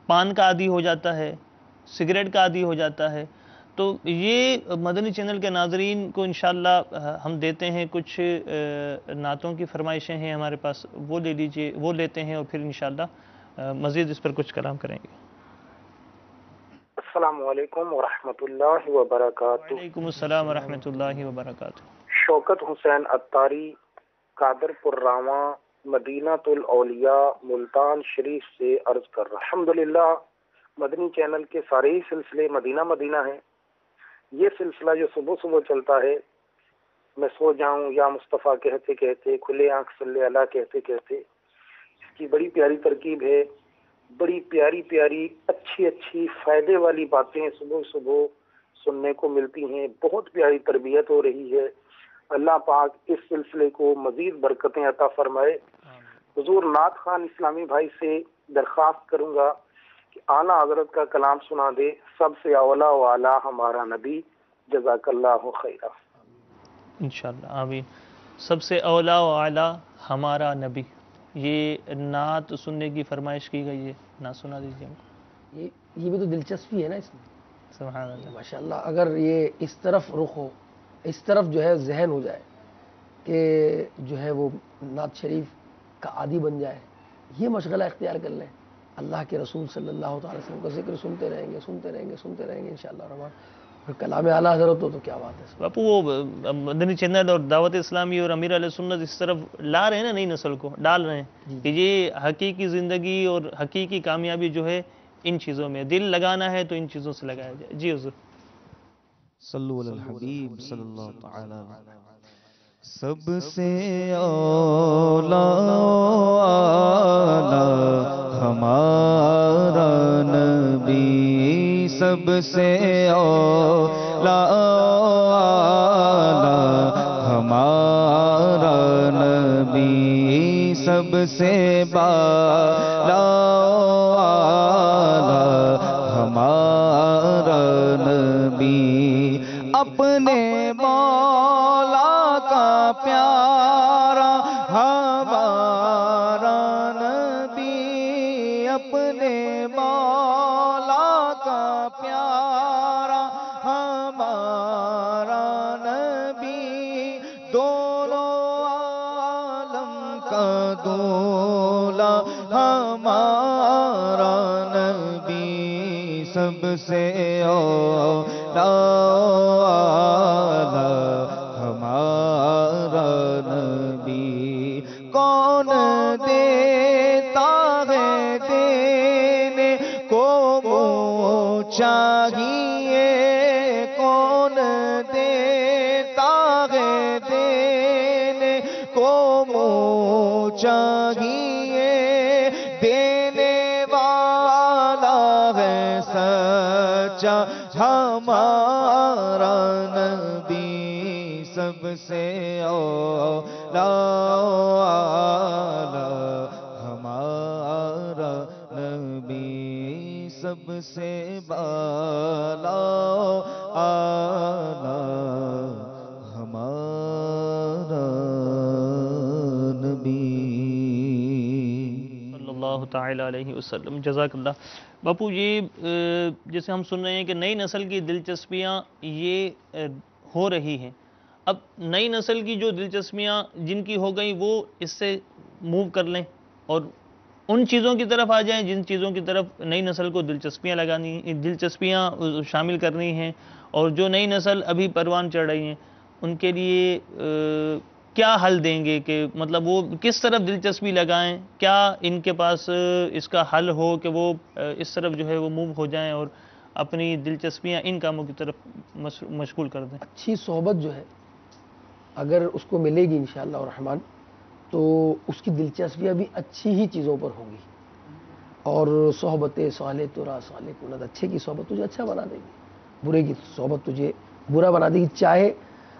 پان کا عادی ہو جاتا ہے، سگریٹ کا عادی ہو جاتا ہے. تو یہ مدنی چینل کے ناظرین کو انشاءاللہ ہم دیتے ہیں، کچھ نعتوں کی فرمائشیں ہیں ہمارے پاس، وہ لے لیجئے، وہ لیتے ہیں اور پھر انشاءاللہ مزید اس پر کچھ کلام کریں گے. السلام علیکم ورحمۃ اللہ وبرکاتہ. وعلیکم السلام ورحمۃ اللہ وبرکاتہ. شوکت حسین عطاری، قادر پور راواں، مدینہ الاولیاء، ملتان شریف سے عرض کر رہا. الحمدللہ مدنی چینل کے سارے ہی سلسلے مدینہ مدینہ ہیں. یہ سلسلہ جو صبح صبح چلتا ہے، میں سو جاؤں یا مصطفیٰ کہتے کہتے، کھلے آنکھ صلی اللہ کہتے کہتے، اس کی بڑی پیاری ترکیب ہے. بڑی پیاری پیاری اچھی فائدے والی باتیں صبح صبح سننے کو ملتی ہیں. بہت پیاری تربیت ہو رہی ہے. اللہ پاک اس سلسلے کو مزید برکتیں عطا فرمائے. حضور نعت خان اسلامی بھائی سے درخواست کروں گا کہ اعلیٰ حضرت کا کلام سنا دے، سب سے اولا و اعلیٰ ہمارا نبی، جزاک اللہ خیرہ۔ انشاءاللہ آمین۔ سب سے اولا و اعلیٰ ہمارا نبی، یہ نعت سننے کی فرمائش کی گئی ہے، نعت سنا دیجیے ہم کو۔ یہ بھی تو دلچسپی ہے نا اس میں، سبحان اللہ۔ ماشاءاللہ اگر یہ اس طرف رخ ہو، اس طرف جو ہے ذہن ہو جائے کہ جو ہے وہ نعت شریف کا عادی بن جائے، یہ مشغلہ اختیار کر لیں، اللہ کے رسول صلی اللہ تعالی وسلم کا ذکر سنتے رہیں گے سنتے رہیں گے سنتے رہیں گے انشاءاللہ الرحمن، اور کلام اعلیٰ حضرت ہو تو کیا بات ہے۔ باپو وہ مدنی چینل اور دعوت اسلامی اور امیر علیہ سنت اس طرف لا رہے ہیں نا، نئی نسل کو ڈال رہے ہیں کہ یہ حقیقی زندگی اور حقیقی کامیابی جو ہے ان چیزوں میں، دل لگانا ہے تو ان چیزوں سے لگایا جائے۔ جی حضور۔ صلو علی الحبیب صلی اللہ تعالی علیہ۔ سب سے اولا ہمارا نبی، سب سے اولا ہمارا نبی، سب سے بالا ہمارا نبی، اپنے مولا کا پیارا ہمارا نبی، اپنے مولا کا پیارا ہمارا نبی، دونوں عالم کا دولا ہمارا نبی، سب سے اولا ہمارا نبی، کون دیتا ہے دینے کو منہ چاہیے، کون دیتا ہے دینے کو منہ چاہیے، دینے والا ہے سچا ہمارا نبی، سب سے اولا ہمارا نبی، سب سے بالا ہمارا نبی صلی اللہ تعالی علیہ وسلم۔ جزاک اللہ۔ باپو یہ جیسے ہم سن رہے ہیں کہ نئی نسل کی دلچسپیاں یہ ہو رہی ہیں، اب نئی نسل کی جو دلچسپیاں جن کی ہو گئیں وہ اس سے موو کر لیں اور ان چیزوں کی طرف آ جائیں جن چیزوں کی طرف نئی نسل کو دلچسپیاں شامل کرنی ہیں، اور جو نئی نسل ابھی پروان چڑھ رہی ہیں ان کے لیے کیا حل دیں گے کہ مطلب وہ کس طرف دلچسپی لگائیں، کیا ان کے پاس اس کا حل ہو کہ وہ اس طرف جو ہے وہ موو ہو جائیں اور اپنی دلچسپیاں ان کاموں کی طرف مشغول کر دیں؟ اچھی صحبت جو ہے اگر اس کو ملے گی انشاءاللہ الرحمن تو اس کی دلچسپیاں بھی اچھی ہی چیزوں پر ہوں گی، اور صحبت صالح ترا صالح کنت، اچھے کی صحبت تجھے اچھا بنا دے گی، برے کی صحبت تجھے برا بنا دے گی، چاہے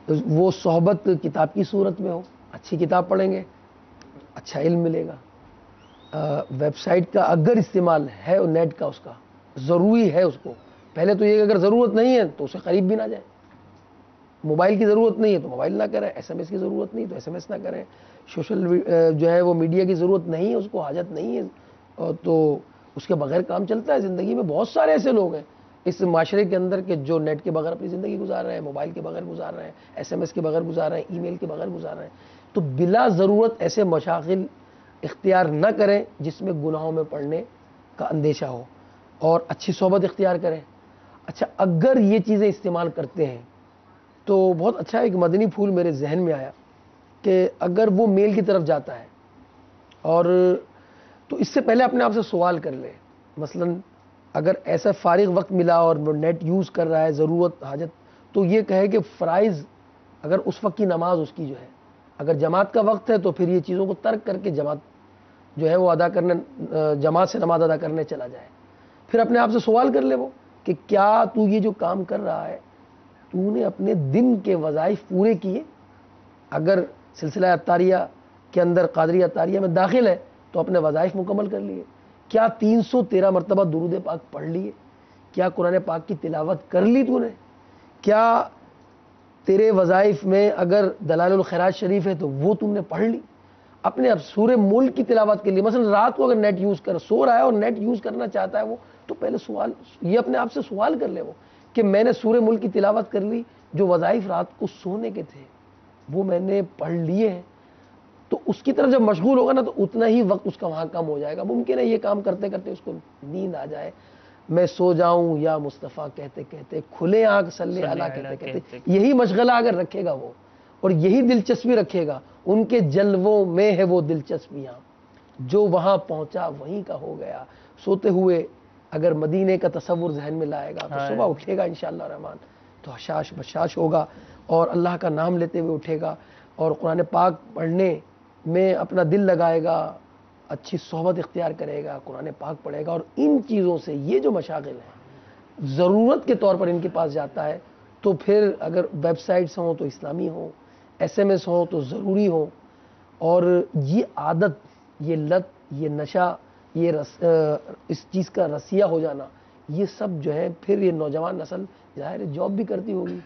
وہ صحبت کتاب کی صورت میں ہو، اچھی کتاب پڑھیں گے اچھا علم ملے گا، ویب سائٹ کا اگر استعمال ہے اور نیٹ کا اس کا ضروری ہے، اس کو پہلے تو یہ کہ اگر ضرورت نہیں ہے تو اسے قریب بھی نہ جائیں، موبائل کی ضرورت نہیں ہے تو موبائل نہ کریں، ایس ایم ایس کی ضرورت نہیں تو ایس ایم ایس نہ کریں، سوشل جو ہے وہ میڈیا کی ضرورت نہیں ہے، اس کو حاجت نہیں ہے تو اس کے بغیر کام چلتا ہے زندگی میں۔ بہت سارے ایسے لوگ ہیں اس معاشرے کے اندر کہ جو نیٹ کے بغیر اپنی زندگی گزار رہے ہیں، موبائل کے بغیر گزار رہے ہیں، ایس ایم ایس کے بغیر گزار رہے ہیں، ای میل کے بغیر گزار رہے ہیں، تو بلا ضرورت ایسے مشاغل اختیار نہ کریں جس میں گناہوں میں پڑنے کا اندیشہ ہو، اور اچھی صحبت اختیار کریں۔ اچھا اگر یہ چیزیں استعمال کرتے ہیں تو بہت اچھا ایک مدنی پھول میرے ذہن میں آیا کہ اگر وہ میل کی طرف جاتا ہے اور تو اس سے پہلے اپنے آپ سے سوال کر لے، مثلا اگر ایسا فارغ وقت ملا اور نیٹ یوز کر رہا ہے ضرورت حاجت، تو یہ کہے کہ فرائض اگر اس وقت کی نماز اس کی جو ہے اگر جماعت کا وقت ہے تو پھر یہ چیزوں کو ترک کر کے جماعت جو ہے وہ ادا کرنے، جماعت سے نماز ادا کرنے چلا جائے۔ پھر اپنے آپ سے سوال کر لے وہ کہ کیا تو یہ جو کام کر رہا ہے تو نے اپنے دن کے وظائف پورے کیے؟ اگر سلسلہ عطاریہ کے اندر قادری عطاریہ میں داخل ہے تو اپنے وظائف مکمل کر لیے، کیا 313 مرتبہ درود پاک پڑھ لیے؟ کیا قرآن پاک کی تلاوت کر لی تو نے؟ کیا تیرے وظائف میں اگر دلائل الخیرات شریف ہے تو وہ تم نے پڑھ لی؟ اپنے اب سورہ ملک کی تلاوت کے لیے مثلا رات کو اگر نیٹ یوز سو رہا ہے اور نیٹ یوز کرنا چاہتا ہے وہ، تو پہلے سوال یہ اپنے آپ سے سوال کر لے وہ کہ میں نے سورہ ملک کی تلاوت کر لی، جو وظائف رات کو سونے کے تھے وہ میں نے پڑھ لیے ہیں. تو اس کی طرف جب مشغول ہوگا نا تو اتنا ہی وقت اس کا وہاں کم ہو جائے گا. ممکن ہے یہ کام کرتے کرتے اس کو نیند آ جائے، میں سو جاؤں یا مصطفیٰ کہتے کہتے، کھلے آنکھ صلی اللہ کہتے کہتے. یہی مشغلہ اگر رکھے گا وہ اور یہی دلچسپی رکھے گا، ان کے جلووں میں ہے وہ دلچسپیاں، جو وہاں پہنچا وہیں کا ہو گیا. سوتے ہوئے اگر مدینے کا تصور ذہن میں لائے گا تو صبح اٹھے گا انشاءاللہ الرحمن تو حشاش بشاش ہوگا اور اللہ کا نام لیتے ہوئے اٹھے گا اور قرآن پاک پڑھنے میں اپنا دل لگائے گا، اچھی صحبت اختیار کرے گا، قرآن پاک پڑھے گا. اور ان چیزوں سے یہ جو مشاغل ہیں ضرورت کے طور پر ان کے پاس جاتا ہے، تو پھر اگر ویب سائٹس ہوں تو اسلامی ہوں، SMS ہوں تو ضروری ہوں. اور یہ عادت، یہ لت، یہ نشہ، یہ اس چیز کا رسیہ ہو جانا، یہ سب جو ہے پھر یہ نوجوان نسل ظاہر ہے جاب بھی کرتی ہوگی،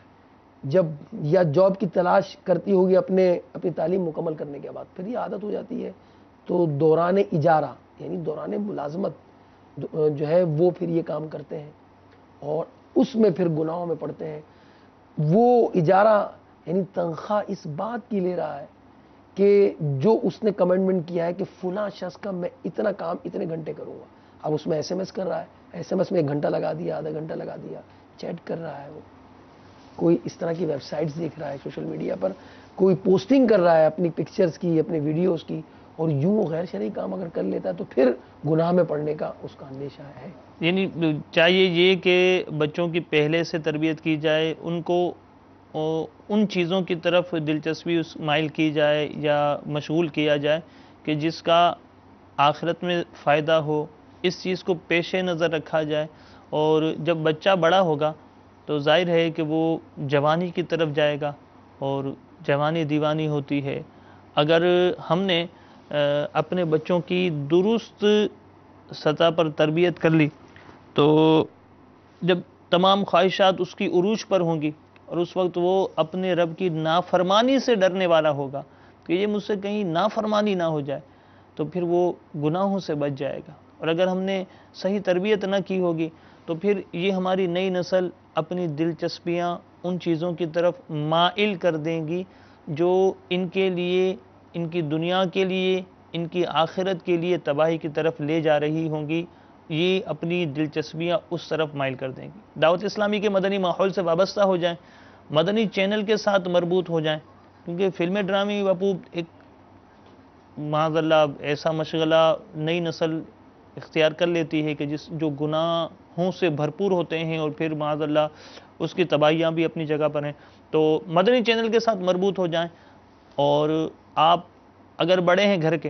جب یا جاب کی تلاش کرتی ہوگی اپنی تعلیم مکمل کرنے کے بعد، پھر یہ عادت ہو جاتی ہے. تو دوران اجارہ یعنی دوران ملازمت جو ہے وہ پھر یہ کام کرتے ہیں اور اس میں پھر گناہوں میں پڑتے ہیں. وہ اجارہ یعنی تنخواہ اس بات کی لے رہا ہے کہ جو اس نے کمٹمنٹ کیا ہے کہ فلاں شخص کا میں اتنا کام اتنے گھنٹے کروں گا. اب اس میں SMS کر رہا ہے، SMS میں 1 گھنٹہ لگا دیا، آدھا گھنٹہ لگا دیا، چیٹ کر رہا ہے. وہ کوئی اس طرح کی ویب سائٹس دیکھ رہا ہے سوشل میڈیا پر، کوئی پوسٹنگ کر رہا ہے اپنی پکچرز کی، اپنے ویڈیوز کی، اور یوں غیر شرعی کام اگر کر لیتا ہے تو پھر گناہ میں پڑنے کا اس کا اندیشہ ہے. یعنی چاہیے یہ کہ بچوں کی پہلے سے تربیت کی جائے، ان کو ان چیزوں کی طرف دلچسپی مائل کی جائے یا مشغول کیا جائے کہ جس کا آخرت میں فائدہ ہو، اس چیز کو پیش نظر رکھا جائے. اور جب بچہ بڑا ہوگا تو ظاہر ہے کہ وہ جوانی کی طرف جائے گا اور جوانی دیوانی ہوتی ہے. اگر ہم نے اپنے بچوں کی درست سطح پر تربیت کر لی تو جب تمام خواہشات اس کی عروج پر ہوں گی اور اس وقت وہ اپنے رب کی نافرمانی سے ڈرنے والا ہوگا کہ یہ مجھ سے کہیں نافرمانی نہ ہو جائے، تو پھر وہ گناہوں سے بچ جائے گا. اور اگر ہم نے صحیح تربیت نہ کی ہوگی تو پھر یہ ہماری نئی نسل اپنی دلچسپیاں ان چیزوں کی طرف مائل کر دیں گی جو ان کے لیے، ان کی دنیا کے لیے، ان کی آخرت کے لیے تباہی کی طرف لے جا رہی ہوں گی. یہ اپنی دلچسپیاں اس طرف مائل کر دیں گی. دعوت اسلامی کے مدنی ماحول سے وابستہ ہو جائیں، مدنی چینل کے ساتھ مربوط ہو جائیں، کیونکہ فلم ڈرامی باپو ایک معاذ اللہ ایسا مشغلہ نئی نسل اختیار کر لیتی ہے کہ جو گناہوں سے بھرپور ہوتے ہیں اور پھر معاذ اللہ اس کی تباہیاں بھی اپنی جگہ پر ہیں. تو مدنی چینل کے ساتھ مربوط ہو جائیں. اور آپ اگر بڑے ہیں گھر کے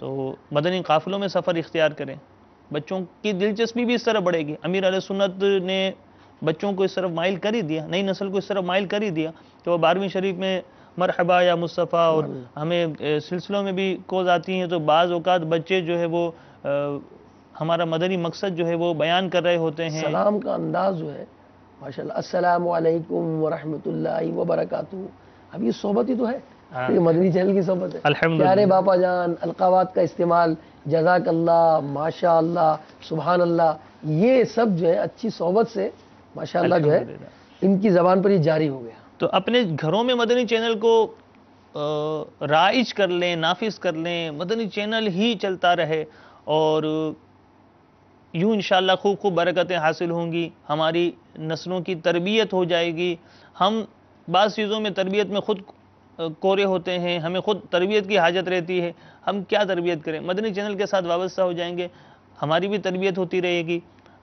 تو مدنی قافلوں میں سفر اختیار کریں، بچوں کی دلچسپی بھی اس طرح بڑھے گی. امیر علیہ سنت نے بچوں کو اس طرف مائل کر ہی دیا، نئی نسل کو اس طرف مائل کر ہی دیا کہ وہ 12ویں شریف میں مرحبا یا مصطفیٰ، اور ہمیں سلسلوں میں بھی کوز آتی ہیں تو بعض اوقات بچے جو ہے وہ ہمارا مدنی مقصد جو ہے وہ بیان کر رہے ہوتے ہیں. سلام کا انداز جو ہے ماشاءاللہ، السلام علیکم ورحمۃ اللہ وبرکاتہ. اب یہ صحبت ہی تو ہے، یہ مدنی چینل کی صحبت ہے. پیارے باپا جان، القابات کا استعمال، جزاک اللہ، ماشاء اللہ، سبحان اللہ، یہ سب جو ہے اچھی صحبت سے ماشاءاللہ جو ہے ان کی زبان پر یہ جاری ہو گیا. تو اپنے گھروں میں مدنی چینل کو رائج کر لیں، نافذ کر لیں، مدنی چینل ہی چلتا رہے اور یوں انشاءاللہ خوب خوب برکتیں حاصل ہوں گی. ہماری نسلوں کی تربیت ہو جائے گی. ہم بعض چیزوں میں تربیت میں خود کورے ہوتے ہیں، ہمیں خود تربیت کی حاجت رہتی ہے، ہم کیا تربیت کریں؟ مدنی چینل کے ساتھ وابستہ ہو جائیں گے، ہماری بھی تربیت ہوتی رہے گی،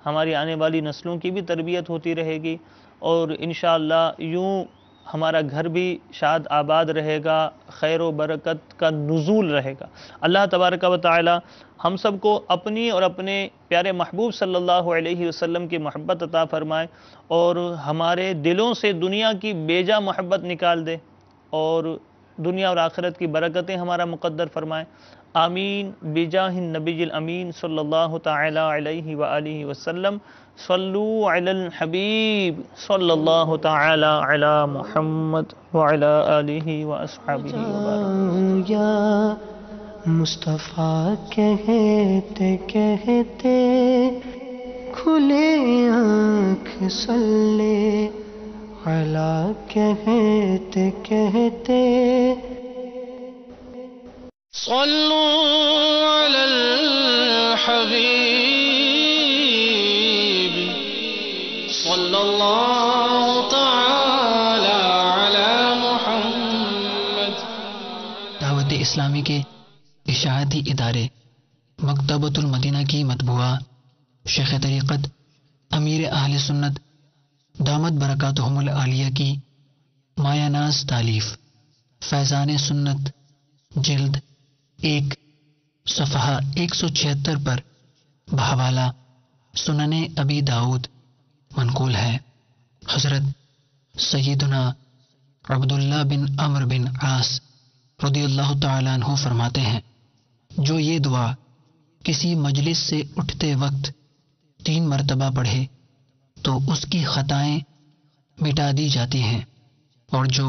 ہماری آنے والی نسلوں کی بھی تربیت ہوتی رہے گی اور انشاءاللہ یوں ہمارا گھر بھی شاد آباد رہے گا، خیر و برکت کا نزول رہے گا. اللہ تبارک و تعالی ہم سب کو اپنی اور اپنے پیارے محبوب صلی اللہ علیہ وسلم کی محبت عطا فرمائے اور ہمارے دلوں سے دنیا کی بیجا محبت نکال دے اور دنیا اور آخرت کی برکتیں ہمارا مقدر فرمائے. آمین بجاہ النبی الامین صلی اللہ تعالی علیہ وآلہ وسلم. صلو علی الحبیب صلی اللہ تعالی علی محمد وعلی آلہ واصحابہ وبارک. یا مصطفیٰ کہتے کہتے کھلے آنکھ صلی علی کہتے کہتے صلو علی الحبیب صلی اللہ تعالی علی محمد. دعوت اسلامی کے اشاعتی ادارے مکتبۃ المدینہ کی مطبوعہ شیخ طریقت امیر اہل سنت دامت برکاتہم العالیہ کی مایہ ناز تالیف فیضان سنت جلد 1 صفحہ 176 پر بحوالہ سنن ابی داؤد منقول ہے. حضرت سیدنا عبداللہ بن عمرو بن عاص رضی اللہ تعالیٰ عنہ فرماتے ہیں جو یہ دعا کسی مجلس سے اٹھتے وقت 3 مرتبہ پڑھے تو اس کی خطائیں مٹا دی جاتی ہیں، اور جو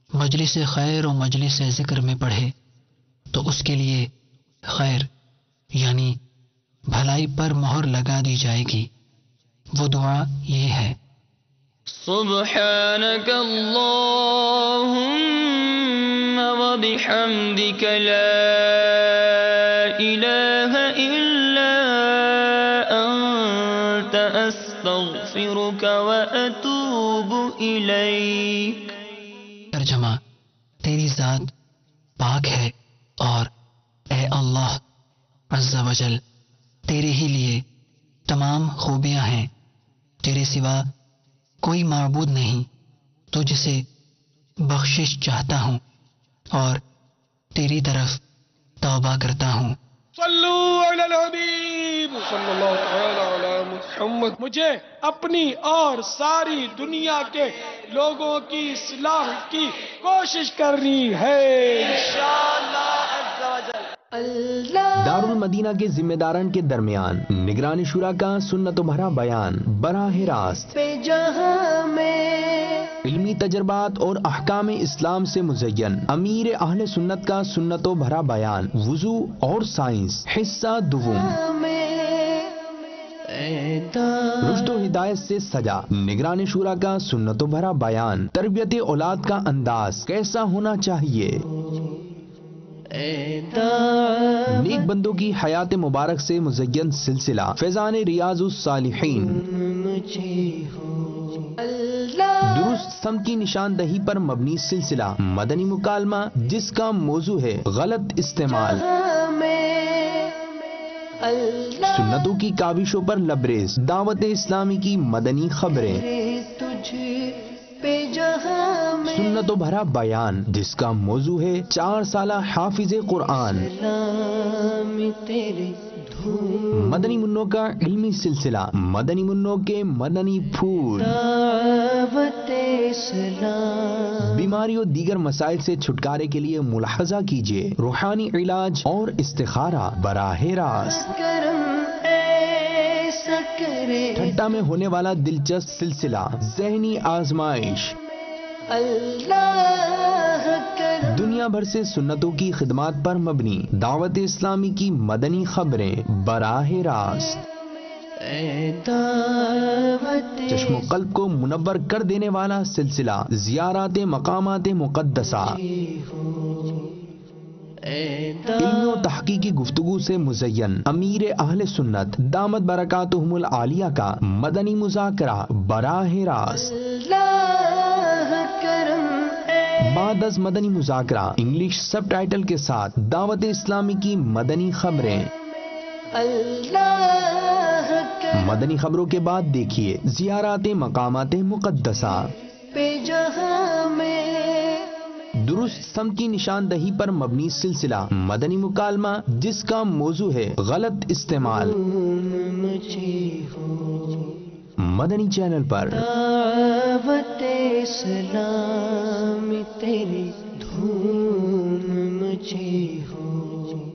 مجلس خیر و مجلس ذکر میں پڑھے تو اس کے لیے خیر یعنی بھلائی پر مہر لگا دی جائے گی. وہ دعا یہ ہے: سبحانک اللہم و بحمدک لا الہ الا انت استغفرک و اتوب الیک. ترجمہ: تیری ذات پاک ہے اور اے اللہ عز و جل تیرے ہی لیے تمام خوبیاں ہیں، تیرے سوا کوئی معبود نہیں، تجھ سے بخشش چاہتا ہوں اور تیری طرف توبہ کرتا ہوں. صلو علی الحبیب صلی اللہ تعالی علی محمد. مجھے اپنی اور ساری دنیا کے لوگوں کی اصلاح کی کوشش کرنی ہے انشاءاللہ عز و جل. دارالمدینہ کے ذمہ داران کے درمیان نگران شورا کا سنت و بھرا بیان براہ راست جہاں میں علمی تجربات اور احکام اسلام سے مزین امیر اہل سنت کا سنت و بھرا بیان وضو اور سائنس حصہ دوم. رشد و ہدایت سے سجا نگران شورا کا سنت و بھرا بیان تربیت اولاد کا انداز کیسا ہونا چاہیے. نیک بندوں کی حیات مبارک سے مزین سلسلہ فیضان ریاض الصالحین درست سمت کی نشاندہی پر مبنی سلسلہ مدنی مکالمہ جس کا موضوع ہے غلط استعمال. سنتوں کی کاوشوں پر لبریز دعوت اسلامی کی مدنی خبریں. سنت و بھرا بیان جس کا موضوع ہے 4 سالہ حافظ قرآن. مدنی منوں کا علمی سلسلہ مدنی منوں کے مدنی پھول. بیماری اور دیگر مسائل سے چھٹکارے کے لیے ملاحظہ کیجیے روحانی علاج اور استخارہ براہ راست. ٹھٹا میں ہونے والا دلچسپ سلسلہ ذہنی آزمائش. دنیا بھر سے سنتوں کی خدمات پر مبنی دعوت اسلامی کی مدنی خبریں براہ راست. چشم و قلب کو منور کر دینے والا سلسلہ زیارات مقامات مقدسہ. علم و تحقیقی گفتگو سے مزین امیر اہل سنت دامت برکاتہم العالیہ کا مدنی مذاکرہ براہ راست. بعد از مدنی مذاکرہ انگلش سب ٹائٹل کے ساتھ دعوت اسلامی کی مدنی خبریں. مدنی خبروں کے بعد دیکھیے زیارات مقامات مقدسہ. درست سمت کی نشاندہی پر مبنی سلسلہ مدنی مکالمہ جس کا موضوع ہے غلط استعمال. مدنی چینل پر دعوت اسلام تیری دھوم مچی ہو.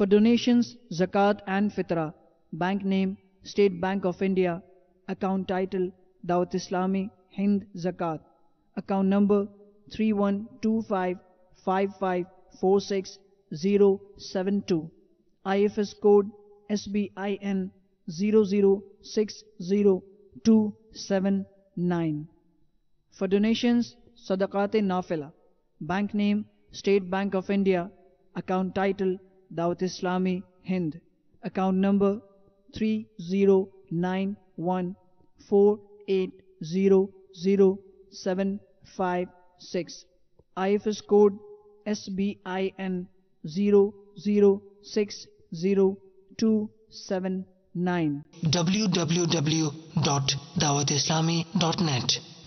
For donations, zakat and fitra, bank name State Bank of India, account title Dawat Islami Hind Zakat, account number 312555460072, IFS code SBIN 0060279. For donations, Sadaqat-e-Nafila, bank name State Bank of India, account title Dawat Islami Hind, account number 309148000756, IFS code SBIN 0060279. www.dawatislami.net।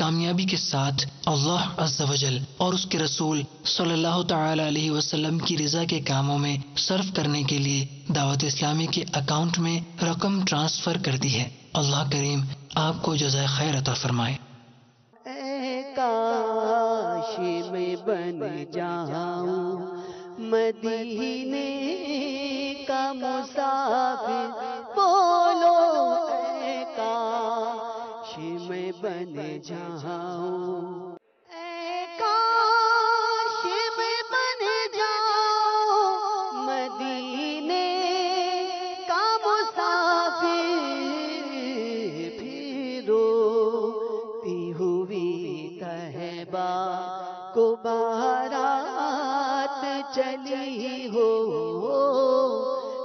کامیابی کے ساتھ اللہ عز و جل اور اس کے رسول صلی اللہ تعالی علیہ وسلم کی رضا کے کاموں میں صرف کرنے کے لیے دعوت اسلامی کے اکاؤنٹ میں رقم ٹرانسفر کر دی ہے۔ اللہ کریم آپ کو جزائے خیر عطا فرمائے۔ اے کاش میں بن جاؤں مدینے کا مسافر، بولو اے کاش میں بن جاؤں، اے کاش میں بن جاؤں مدینے کا مسافر، پھر روتی ہوئی طیبہ کو بارات چلی ہو،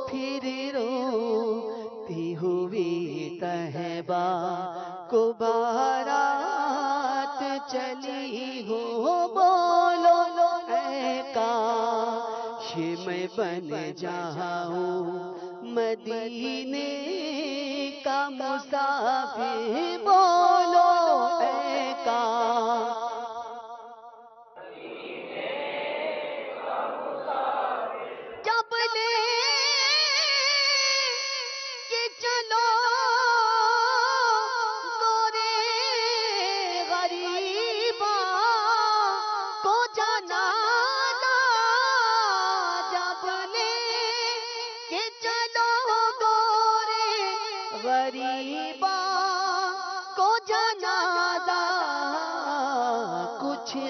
پھر روتی ہوئی طیبہ کو بارات چلی ہو، بولو اے کاش میں بن جاؤں مدینے کا مسافر، بولو اے کاش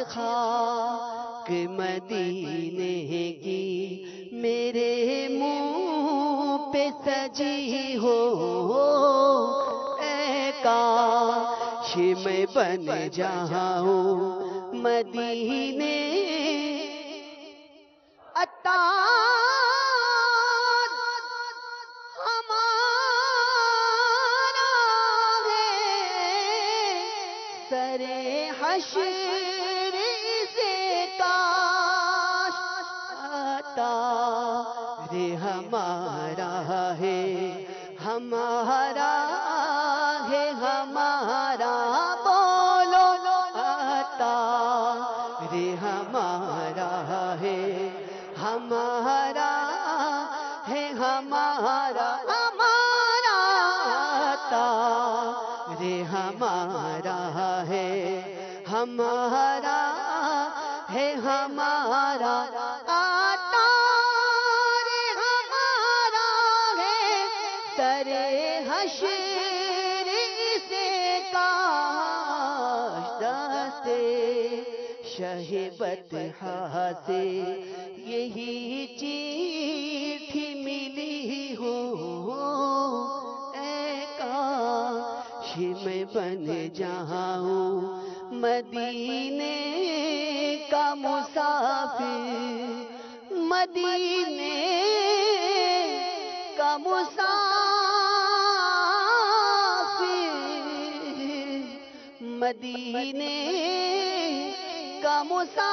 خاک مدینے کی میرے منہ پہ سجی ہو، اے کاش میں بن جاؤں مدینے سرے حشر سے کاش عطار ہمارا ہے، ہمارا ہے، ہمارا، بولو عطار ہمارا ہے، ہمارا ہے، ہمارا، ہمارا عطار ہمارا ہے، ہمارا ہے، ہمارا عطار ہمارا ہے، سرے حشر سے کاش دستے شہ بطحا سے یہی چیٹھی ملی ہو، اے کاش میں بن جاؤں مدینے کا مسافر، مدینے کا مسافر، مدینے کا مسافر۔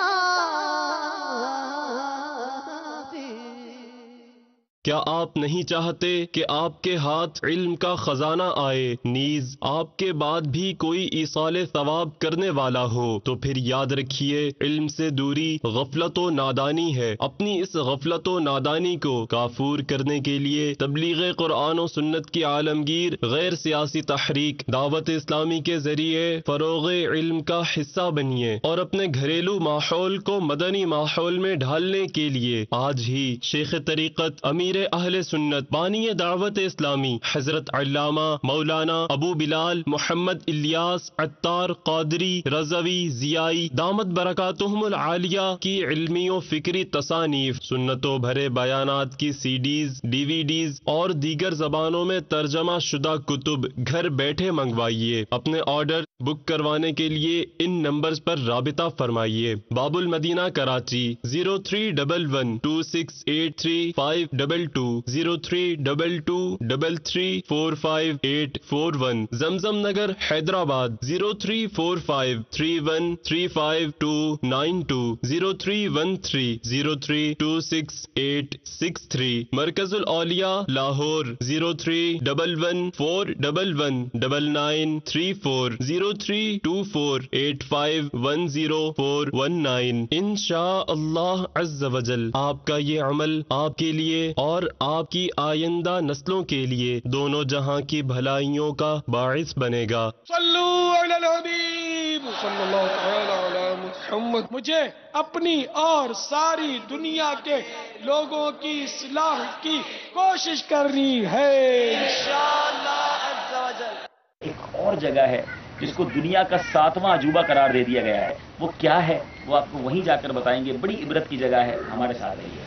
کیا آپ نہیں چاہتے کہ آپ کے ہاتھ علم کا خزانہ آئے، نیز آپ کے بعد بھی کوئی ایصال ثواب کرنے والا ہو؟ تو پھر یاد رکھیے، علم سے دوری غفلت و نادانی ہے۔ اپنی اس غفلت و نادانی کو کافور کرنے کے لیے تبلیغ قرآن و سنت کی عالمگیر غیر سیاسی تحریک دعوت اسلامی کے ذریعے فروغ علم کا حصہ بنیے اور اپنے گھریلو ماحول کو مدنی ماحول میں ڈھالنے کے لیے آج ہی شیخ طریقت امیر اہل سنت بانی دعوت اسلامی حضرت علامہ مولانا ابو بلال محمد الیاس عطار قادری رضوی ضیائی دامت برکاتہم العالیہ کی علمی و فکری تصانیف، سنتوں بھرے بیانات کی سی ڈیز، ڈی وی ڈیز اور دیگر زبانوں میں ترجمہ شدہ کتب گھر بیٹھے منگوائیے۔ اپنے آرڈر بک کروانے کے لیے ان نمبرز پر رابطہ فرمائیے۔ باب المدینہ کراچی 0311268355 0322334541, زمزم نگر حیدرآباد 0345313592, 031303268663, مرکز الاولیاء لاہور 0311411934, 0324851019. انشاء اللہ عز و جل آپ کا یہ عمل آپ کے لیے اور آپ کی آئندہ نسلوں کے لیے دونوں جہاں کی بھلائیوں کا باعث بنے گا. صلو علی الحبیب صلی اللہ تعالی علی محمد. مجھے اپنی اور ساری دنیا کے لوگوں کی اصلاح کی کوشش کرنی ہے انشاءاللہ عز و جل. ایک اور جگہ ہے جس کو دنیا کا 7واں عجوبہ قرار دے دیا گیا ہے، وہ کیا ہے وہ آپ کو وہیں جا کر بتائیں گے. بڑی عبرت کی جگہ ہے، ہمارے ساتھ رہیے گا.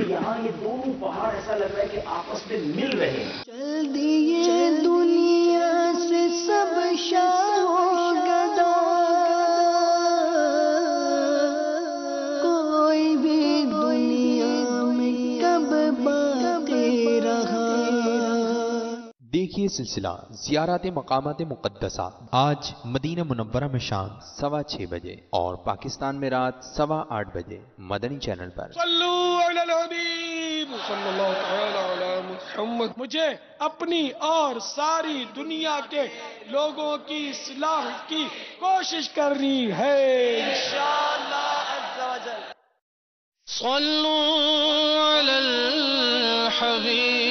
یہاں یہ دونوں پہاڑ ایسا لگ رہا ہے کہ آپس میں مل رہے ہیں. چل دیے دنیا سے سب شاہ و گدا، کوئی بھی دنیا میں کب باقی رہا. دیکھیے سلسلہ زیارت مقامات مقدسہ آج مدینہ منورہ میں شام 6:15 بجے اور پاکستان میں رات 8:15 بجے مدنی چینل پر. صلو علی الحبیب صلی اللہ تعالی علی محمد. مجھے اپنی اور ساری دنیا کے لوگوں کی اصلاح کی کوشش کرنی ہے انشاءاللہ عز و جل. صلو علی الحبیب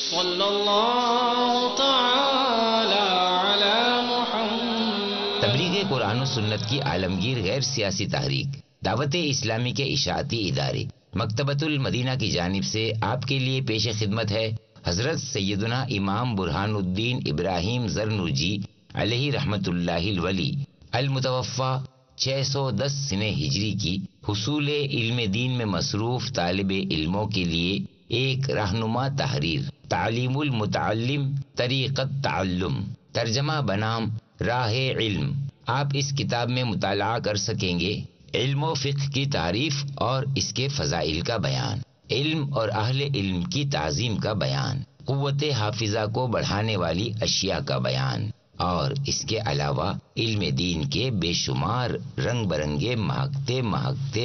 صلی اللہ تعالی علی محمد. تبلیغ قرآن و سنت کی عالمگیر غیر سیاسی تحریک دعوت اسلامی کے اشاعتی ادارے مکتبۃ المدینہ کی جانب سے آپ کے لیے پیش خدمت ہے حضرت سیدنا امام برہان الدین ابراہیم زرنوجی علیہ رحمت اللہ الولی المتوفى 610 سنہ ہجری کی حصول علم دین میں مصروف طالب علموں کے لیے ایک رہنما تحریر تعلیم المتعلم طریقت تعلم، ترجمہ بنام راہ علم. آپ اس کتاب میں مطالعہ کر سکیں گے علم و فقہ کی تعریف اور اس کے فضائل کا بیان، علم اور اہل علم کی تعظیم کا بیان، قوت حافظہ کو بڑھانے والی اشیاء کا بیان، اور اس کے علاوہ علم دین کے بے شمار رنگ برنگے مہکتے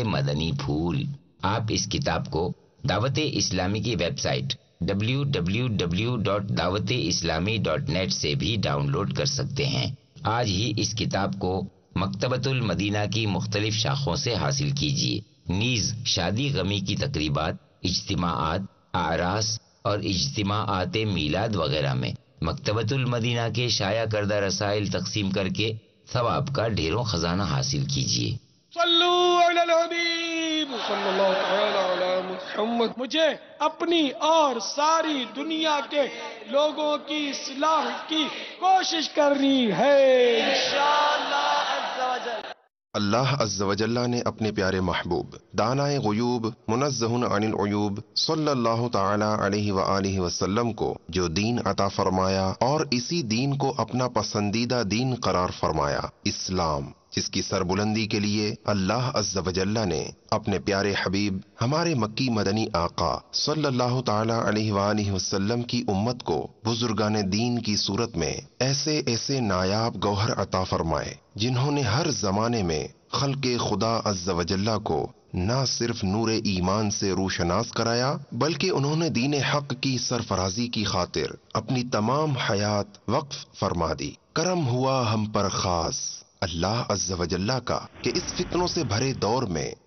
مدنی پھول. آپ اس کتاب کو دعوت اسلامی کی ویب سائٹ www.dawat-islami.net سے بھی ڈاؤن لوڈ کر سکتے ہیں. آج ہی اس کتاب کو مکتبۃ المدینہ کی مختلف شاخوں سے حاصل کیجیے. نیز شادی غمی کی تقریبات، اجتماعات، اعراس اور اجتماعات میلاد وغیرہ میں مکتبۃ المدینہ کے شائع کردہ رسائل تقسیم کر کے ثواب کا ڈھیروں خزانہ حاصل کیجیے. صلو علی الحبیب صلی اللہ تعالی علی محمد. مجھے اپنی اور ساری دنیا کے لوگوں کی اصلاح کی کوشش کرنی ہے انشاءاللہ عز و جل. اللہ عز و جل نے اپنے پیارے محبوب دانائے غیوب منزہ عن العیوب صلی اللہ تعالی علیہ وآلہ وسلم کو جو دین عطا فرمایا اور اسی دین کو اپنا پسندیدہ دین قرار فرمایا، اسلام، جس کی سربلندی کے لیے اللہ عز و جل نے اپنے پیارے حبیب ہمارے مکی مدنی آقا صلی اللہ تعالی علیہ وآلہ وسلم کی امت کو بزرگان دین کی صورت میں ایسے نایاب گوہر عطا فرمائے جنہوں نے ہر زمانے میں خلق خدا عز و جل کو نہ صرف نور ایمان سے روشناس کرایا بلکہ انہوں نے دین حق کی سرفرازی کی خاطر اپنی تمام حیات وقف فرما دی. کرم ہوا ہم پر خاص اللہ عز و جل کا کہ اس فتنوں سے بھرے دور میں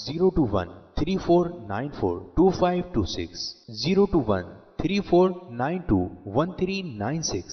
021-3494-2526 021-3492-1396।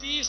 30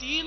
3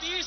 30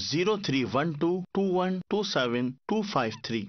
03122127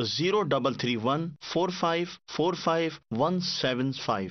0314545175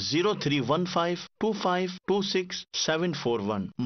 0315252671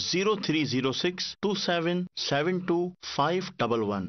0306277251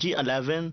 G11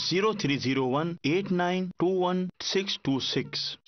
030189212626।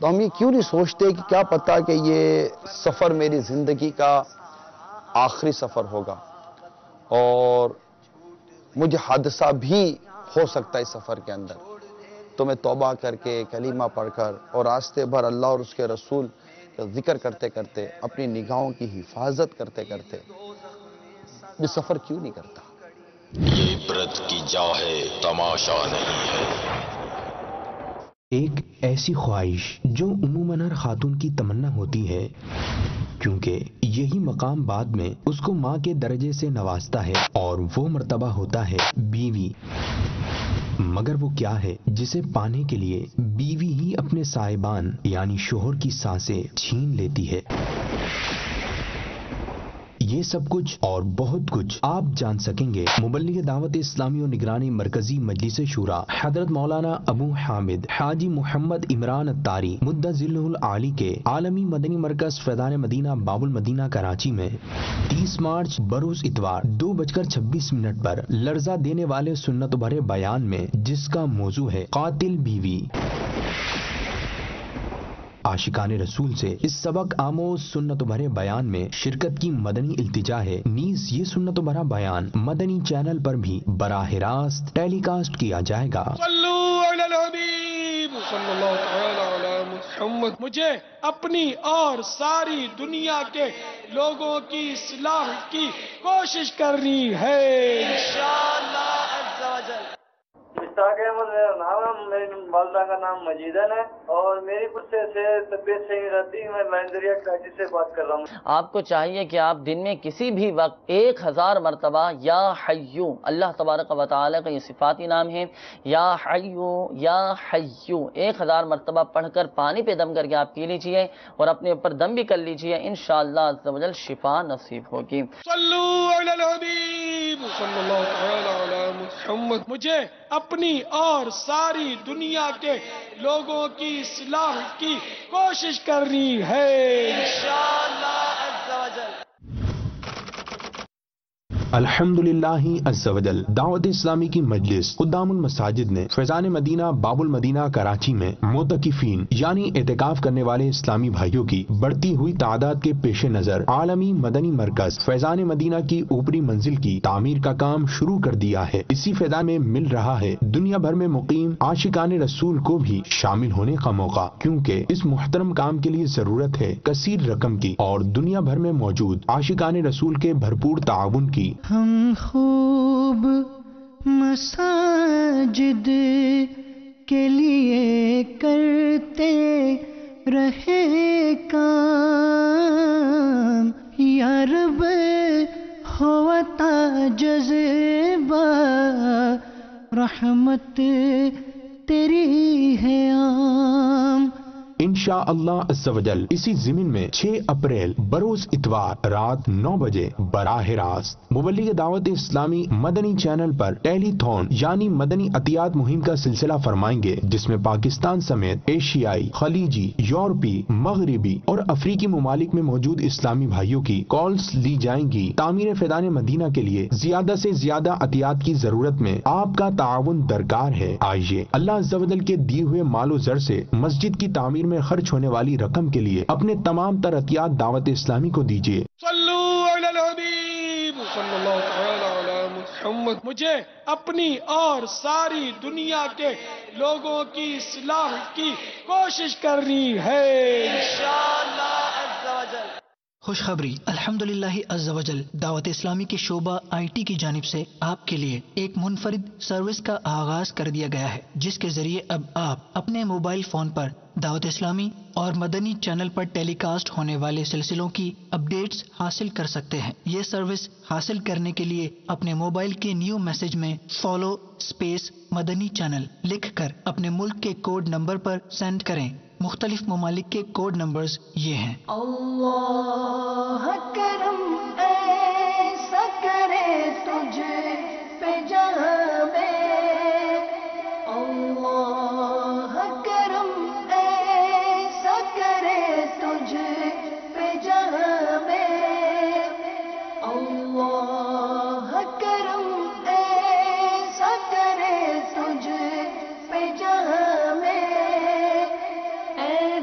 تو ہم یہ کیوں نہیں سوچتے کہ کیا پتا کہ یہ سفر میری زندگی کا آخری سفر ہوگا اور مجھے حادثہ بھی ہو سکتا ہے اس سفر کے اندر. تو میں توبہ کر کے کلمہ پڑھ کر اور راستے بھر اللہ اور اس کے رسول کا ذکر کرتے کرتے اپنی نگاہوں کی حفاظت کرتے کرتے یہ سفر کیوں نہیں کرتا. یہ عبرت کی جا ہے، تماشا نہیں ہے. ایک ایسی خواہش جو عموماً ہر خاتون کی تمنا ہوتی ہے، کیونکہ یہی مقام بعد میں اس کو ماں کے درجے سے نوازتا ہے اور وہ مرتبہ ہوتا ہے بیوی. مگر وہ کیا ہے جسے پانے کے لیے بیوی ہی اپنے صاحبان یعنی شوہر کی سانسیں چھین لیتی ہے؟ یہ سب کچھ اور بہت کچھ آپ جان سکیں گے مبلغ دعوت اسلامی و نگرانی مرکزی مجلس شورا حضرت مولانا ابو حامد حاجی محمد عمران الطاری مدہ ذلہ العالی کے عالمی مدنی مرکز فیضان مدینہ باب المدینہ کراچی میں 30 مارچ بروز اتوار 2:26 پر لرزہ دینے والے سنت بھرے بیان میں، جس کا موضوع ہے قاتل بیوی، عاشقان رسول سے اس سبق آموز سنت بھرے بیان میں شرکت کی مدنی التجا ہے. نیز یہ سنت بھرا بیان مدنی چینل پر بھی براہ راست ٹیلی کاسٹ کیا جائے گا. صلو علی الحبیب صلی اللہ تعالی علی محمد. مجھے اپنی اور ساری دنیا کے لوگوں کی اصلاح کی کوشش کرنی ہے انشاءاللہ عز و جل. مشتاق احمد میرا نام ہے، میری والدہ کا نام مجیدن ہے اور میری غصے سے طبیعت صحیح نہیں رہتی. میں مہندریا کراچی سے بات کر رہا ہوں. آپ کو چاہیے کہ آپ دن میں کسی بھی وقت 1000 مرتبہ یا حیو، اللہ تبارک و تعالی کا یہ صفاتی نام ہے، یا حیو یا حیو 1000 مرتبہ پڑھ کر پانی پہ دم کر کے آپ پی لیجئے اور اپنے اوپر دم بھی کر لیجئے، انشاءاللہ عز و جل شفا نصیب ہوگی. صلو علی الحبیب صلی اللہ تعالی علی محمد. مجھے اپنی اور ساری دنیا کے لوگوں کی اصلاح کی کوشش کرنی ہے انشاءاللہ عز و جل. الحمدللہ عز و جل دعوت اسلامی کی مجلس خدام المساجد نے فیضان مدینہ باب المدینہ کراچی میں معتکفین یعنی اعتکاف کرنے والے اسلامی بھائیوں کی بڑھتی ہوئی تعداد کے پیش نظر عالمی مدنی مرکز فیضان مدینہ کی اوپری منزل کی تعمیر کا کام شروع کر دیا ہے. اسی فیضان میں مل رہا ہے دنیا بھر میں مقیم عاشقان رسول کو بھی شامل ہونے کا موقع، کیونکہ اس محترم کام کے لیے ضرورت ہے کثیر رقم کی اور دنیا بھر میں موجود عاشقان رسول کے بھرپور تعاون کی. ہم خوب مساجد کے لیے کرتے رہے کام، یا رب ہوتا جذبہ رحمت تیری ہے عام. انشاء اللہ عز و جل اسی ضمن میں 6 اپریل بروز اتوار رات 9 بجے براہ راست مبلغ دعوت اسلامی مدنی چینل پر ٹیلی تھون یعنی مدنی عطیات مہم کا سلسلہ فرمائیں گے، جس میں پاکستان سمیت ایشیائی، خلیجی، یورپی، مغربی اور افریقی ممالک میں موجود اسلامی بھائیوں کی کالز لی جائیں گی. تعمیر فیضان مدینہ کے لیے زیادہ سے زیادہ عطیات کی ضرورت میں آپ کا تعاون درکار ہے. آئیے اللہ عز و جل کے دیے ہوئے مال و زر سے مسجد کی تعمیر میں خرچ ہونے والی رقم کے لیے اپنے تمام تر عطیات دعوت اسلامی کو دیجیے. صلو علی الحبیب صلی اللہ تعالی علی محمد. مجھے اپنی اور ساری دنیا کے لوگوں کی اصلاح کی کوشش کرنی ہے انشاءاللہ عز و جل. خوشخبری الحمدللہ عز و جل دعوت اسلامی کے شعبہ IT کی جانب سے آپ کے لیے ایک منفرد سروس کا آغاز کر دیا گیا ہے، جس کے ذریعے اب آپ اپنے موبائل فون پر دعوت اسلامی اور مدنی چینل پر ٹیلی کاسٹ ہونے والے سلسلوں کی اپڈیٹس حاصل کر سکتے ہیں. یہ سروس حاصل کرنے کے لیے اپنے موبائل کے نیو میسج میں فالو اسپیس مدنی چینل لکھ کر اپنے ملک کے کوڈ نمبر پر سینڈ کریں. مختلف ممالک کے کوڈ نمبرز یہ ہیں: اللہ کرم ایسا کرے تجھ پہ جہاں میں، اللہ کرم ایسا کرے تجھ پہ جہاں میں، اللہ کرم ایسا کرے تجھ پہ جہاں میں، اے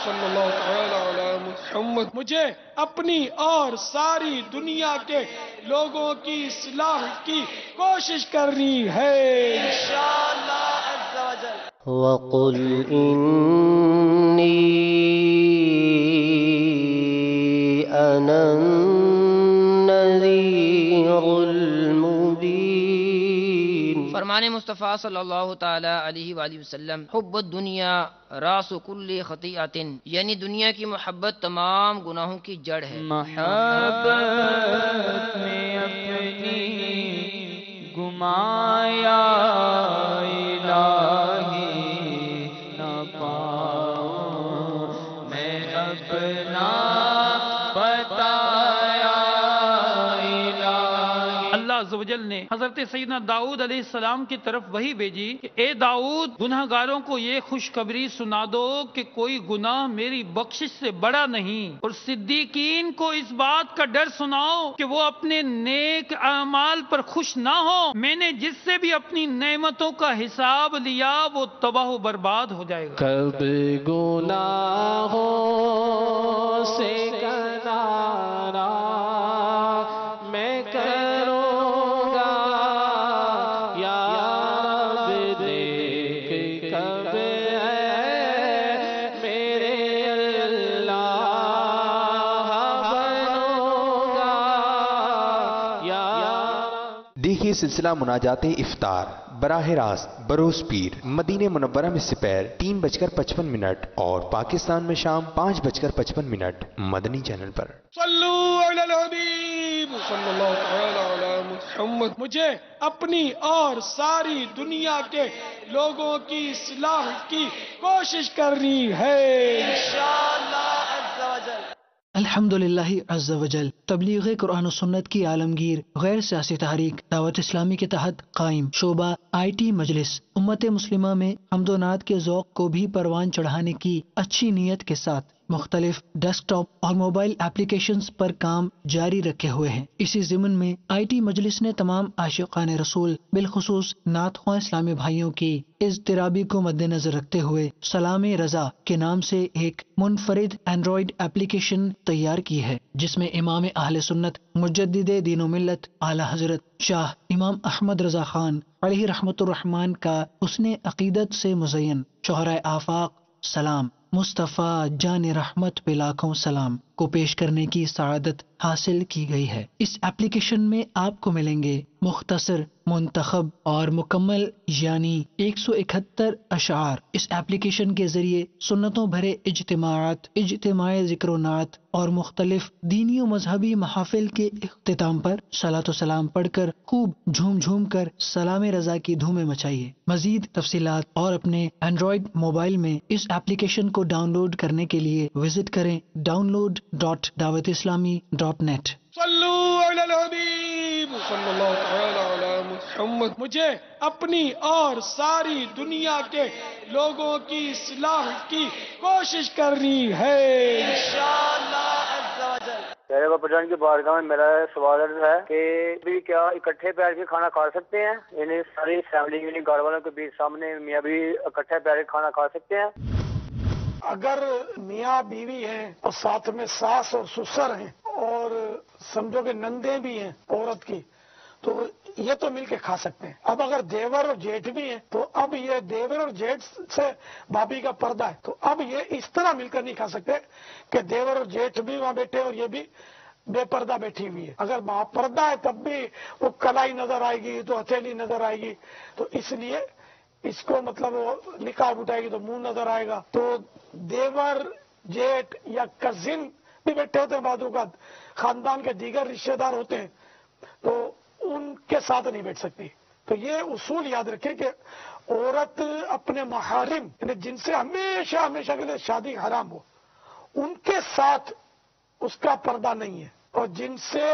صلی اللہ تعالی علی محمد. مجھے اپنی اور ساری دنیا کے لوگوں کی اصلاح کی کوشش کرنی ہے انشاءاللہ عز و جل. وقل إني أنا النذير المبين. فرمان مصطفیٰ صلی اللہ تعالی علیہ وآلہ وسلم حب الدنیا راس کل خطیئۃ، یعنی دنیا کی محبت تمام گناہوں کی جڑ ہے. محبت میں اپنی گمایا الہی نہ پاؤں میں اپنا بتایا الہی. اللہ عز و جل نے حضرت سیدنا داؤد علیہ السلام کی طرف وحی بھیجی کہ اے داؤد، گناہ گاروں کو یہ خوشخبری سنا دو کہ کوئی گناہ میری بخشش سے بڑا نہیں، اور صدیقین کو اس بات کا ڈر سناؤ کہ وہ اپنے نیک اعمال پر خوش نہ ہو. میں نے جس سے بھی اپنی نعمتوں کا حساب لیا وہ تباہ و برباد ہو جائے گا. کب گناہوں سے کنارہ میں کروں گا یا رب، دیکھ کب ہے میرے اللہ بنوں گا یا. دیکھیے سلسلہ مناجات افطار براہ راست بروز پیر مدینہ منورہ میں سپہر 3:55 اور پاکستان میں شام 5:55 مدنی چینل پر. صلو علی الحبیب صلی اللہ تعالی علی محمد. مجھے اپنی اور ساری دنیا کے لوگوں کی اصلاح کی کوشش کرنی ہے انشاءاللہ عز و جل. الحمدللہ عز و جل تبلیغ قرآن و سنت کی عالمگیر غیر سیاسی تحریک دعوت اسلامی کے تحت قائم شعبہ آئی ٹی مجلس امت مسلمہ میں حمد و نعت کے ذوق کو بھی پروان چڑھانے کی اچھی نیت کے ساتھ مختلف ڈیسک ٹاپ اور موبائل ایپلیکیشنز پر کام جاری رکھے ہوئے ہیں. اسی ضمن میں آئی ٹی مجلس نے تمام عاشقان رسول بالخصوص نعت خواں اسلامی بھائیوں کی اضطرابی کو مد نظر رکھتے ہوئے سلام رضا کے نام سے ایک منفرد اینڈرائیڈ ایپلیکیشن تیار کی ہے، جس میں امام اہل سنت مجدد دین و ملت اعلی حضرت شاہ امام احمد رضا خان علیہ رحمت الرحمن کا حسن عقیدت سے مزین شہرائے آفاق سلام مصطفیٰ جان رحمت پہ لاکھوں سلام کو پیش کرنے کی سعادت حاصل کی گئی ہے. اس ایپلیکیشن میں آپ کو ملیں گے مختصر، منتخب اور مکمل یعنی 171 اشعار. اس ایپلیکیشن کے ذریعے سنتوں بھرے اجتماعات، اجتماع ذکر و نعت اور مختلف دینی و مذہبی محافل کے اختتام پر صلاۃ و سلام پڑھ کر خوب جھوم جھوم کر سلام رضا کی دھومیں مچائیے. مزید تفصیلات اور اپنے اینڈرائیڈ موبائل میں اس ایپلیکیشن کو ڈاؤن لوڈ کرنے کے لیے وزٹ کریں download.dawatislami.net. صلو علی الحبیب صلی اللہ تعالی علی محمد. مجھے اپنی اور ساری دنیا کے لوگوں کی اصلاح کی کوشش کرنی ہے انشاءاللہ عز و جل. میرے باپا جان کی بارگاہ میں میرا سوال ہے کہ بھی کیا اکٹھے بیٹھ کے کھانا کھا سکتے ہیں؟ یعنی ساری فیملی یعنی گھر والوں کے بیچ سامنے میاں بھی اکٹھے بیٹھ کے کھانا کھا سکتے ہیں؟ اگر میاں بیوی ہیں اور ساتھ میں ساس اور سسر ہیں اور سمجھو کہ نندے بھی ہیں عورت کی، تو یہ تو مل کے کھا سکتے ہیں. اب اگر دیور اور جیٹھ بھی ہیں تو اب یہ دیور اور جیٹھ سے بھابھی کا پردہ ہے، تو اب یہ اس طرح مل کر نہیں کھا سکتے کہ دیور اور جیٹھ بھی وہاں بیٹھے اور یہ بھی بے پردہ بیٹھی ہوئی ہے. اگر وہاں پردہ ہے تب بھی وہ کلائی نظر آئے گی تو ہتھیلی نظر آئے گی، تو اس لیے اس کو مطلب وہ نقاب اٹھائے گی تو منہ نظر آئے گا. تو دیور جیٹھ یا کزن بھی بیٹھے ہوتے ہیں، بعض اوقات خاندان کے دیگر رشتہ دار ہوتے ہیں، تو ان کے ساتھ نہیں بیٹھ سکتی. تو یہ اصول یاد رکھیں کہ عورت اپنے محارم یعنی جن سے ہمیشہ ہمیشہ کے لیے شادی حرام ہو ان کے ساتھ اس کا پردہ نہیں ہے، اور جن سے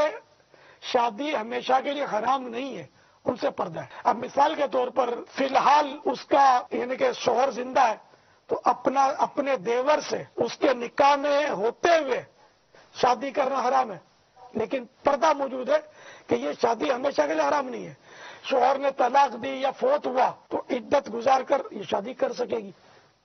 شادی ہمیشہ کے لیے حرام نہیں ہے ان سے پردہ ہے. اب مثال کے طور پر فی الحال اس کا یعنی کہ شوہر زندہ ہے تو اپنے دیور سے اس کے نکاح میں ہوتے ہوئے شادی کرنا حرام ہے، لیکن پردہ موجود ہے کہ یہ شادی ہمیشہ کے لیے حرام نہیں ہے. شوہر نے طلاق دی یا فوت ہوا تو عدت گزار کر یہ شادی کر سکے گی.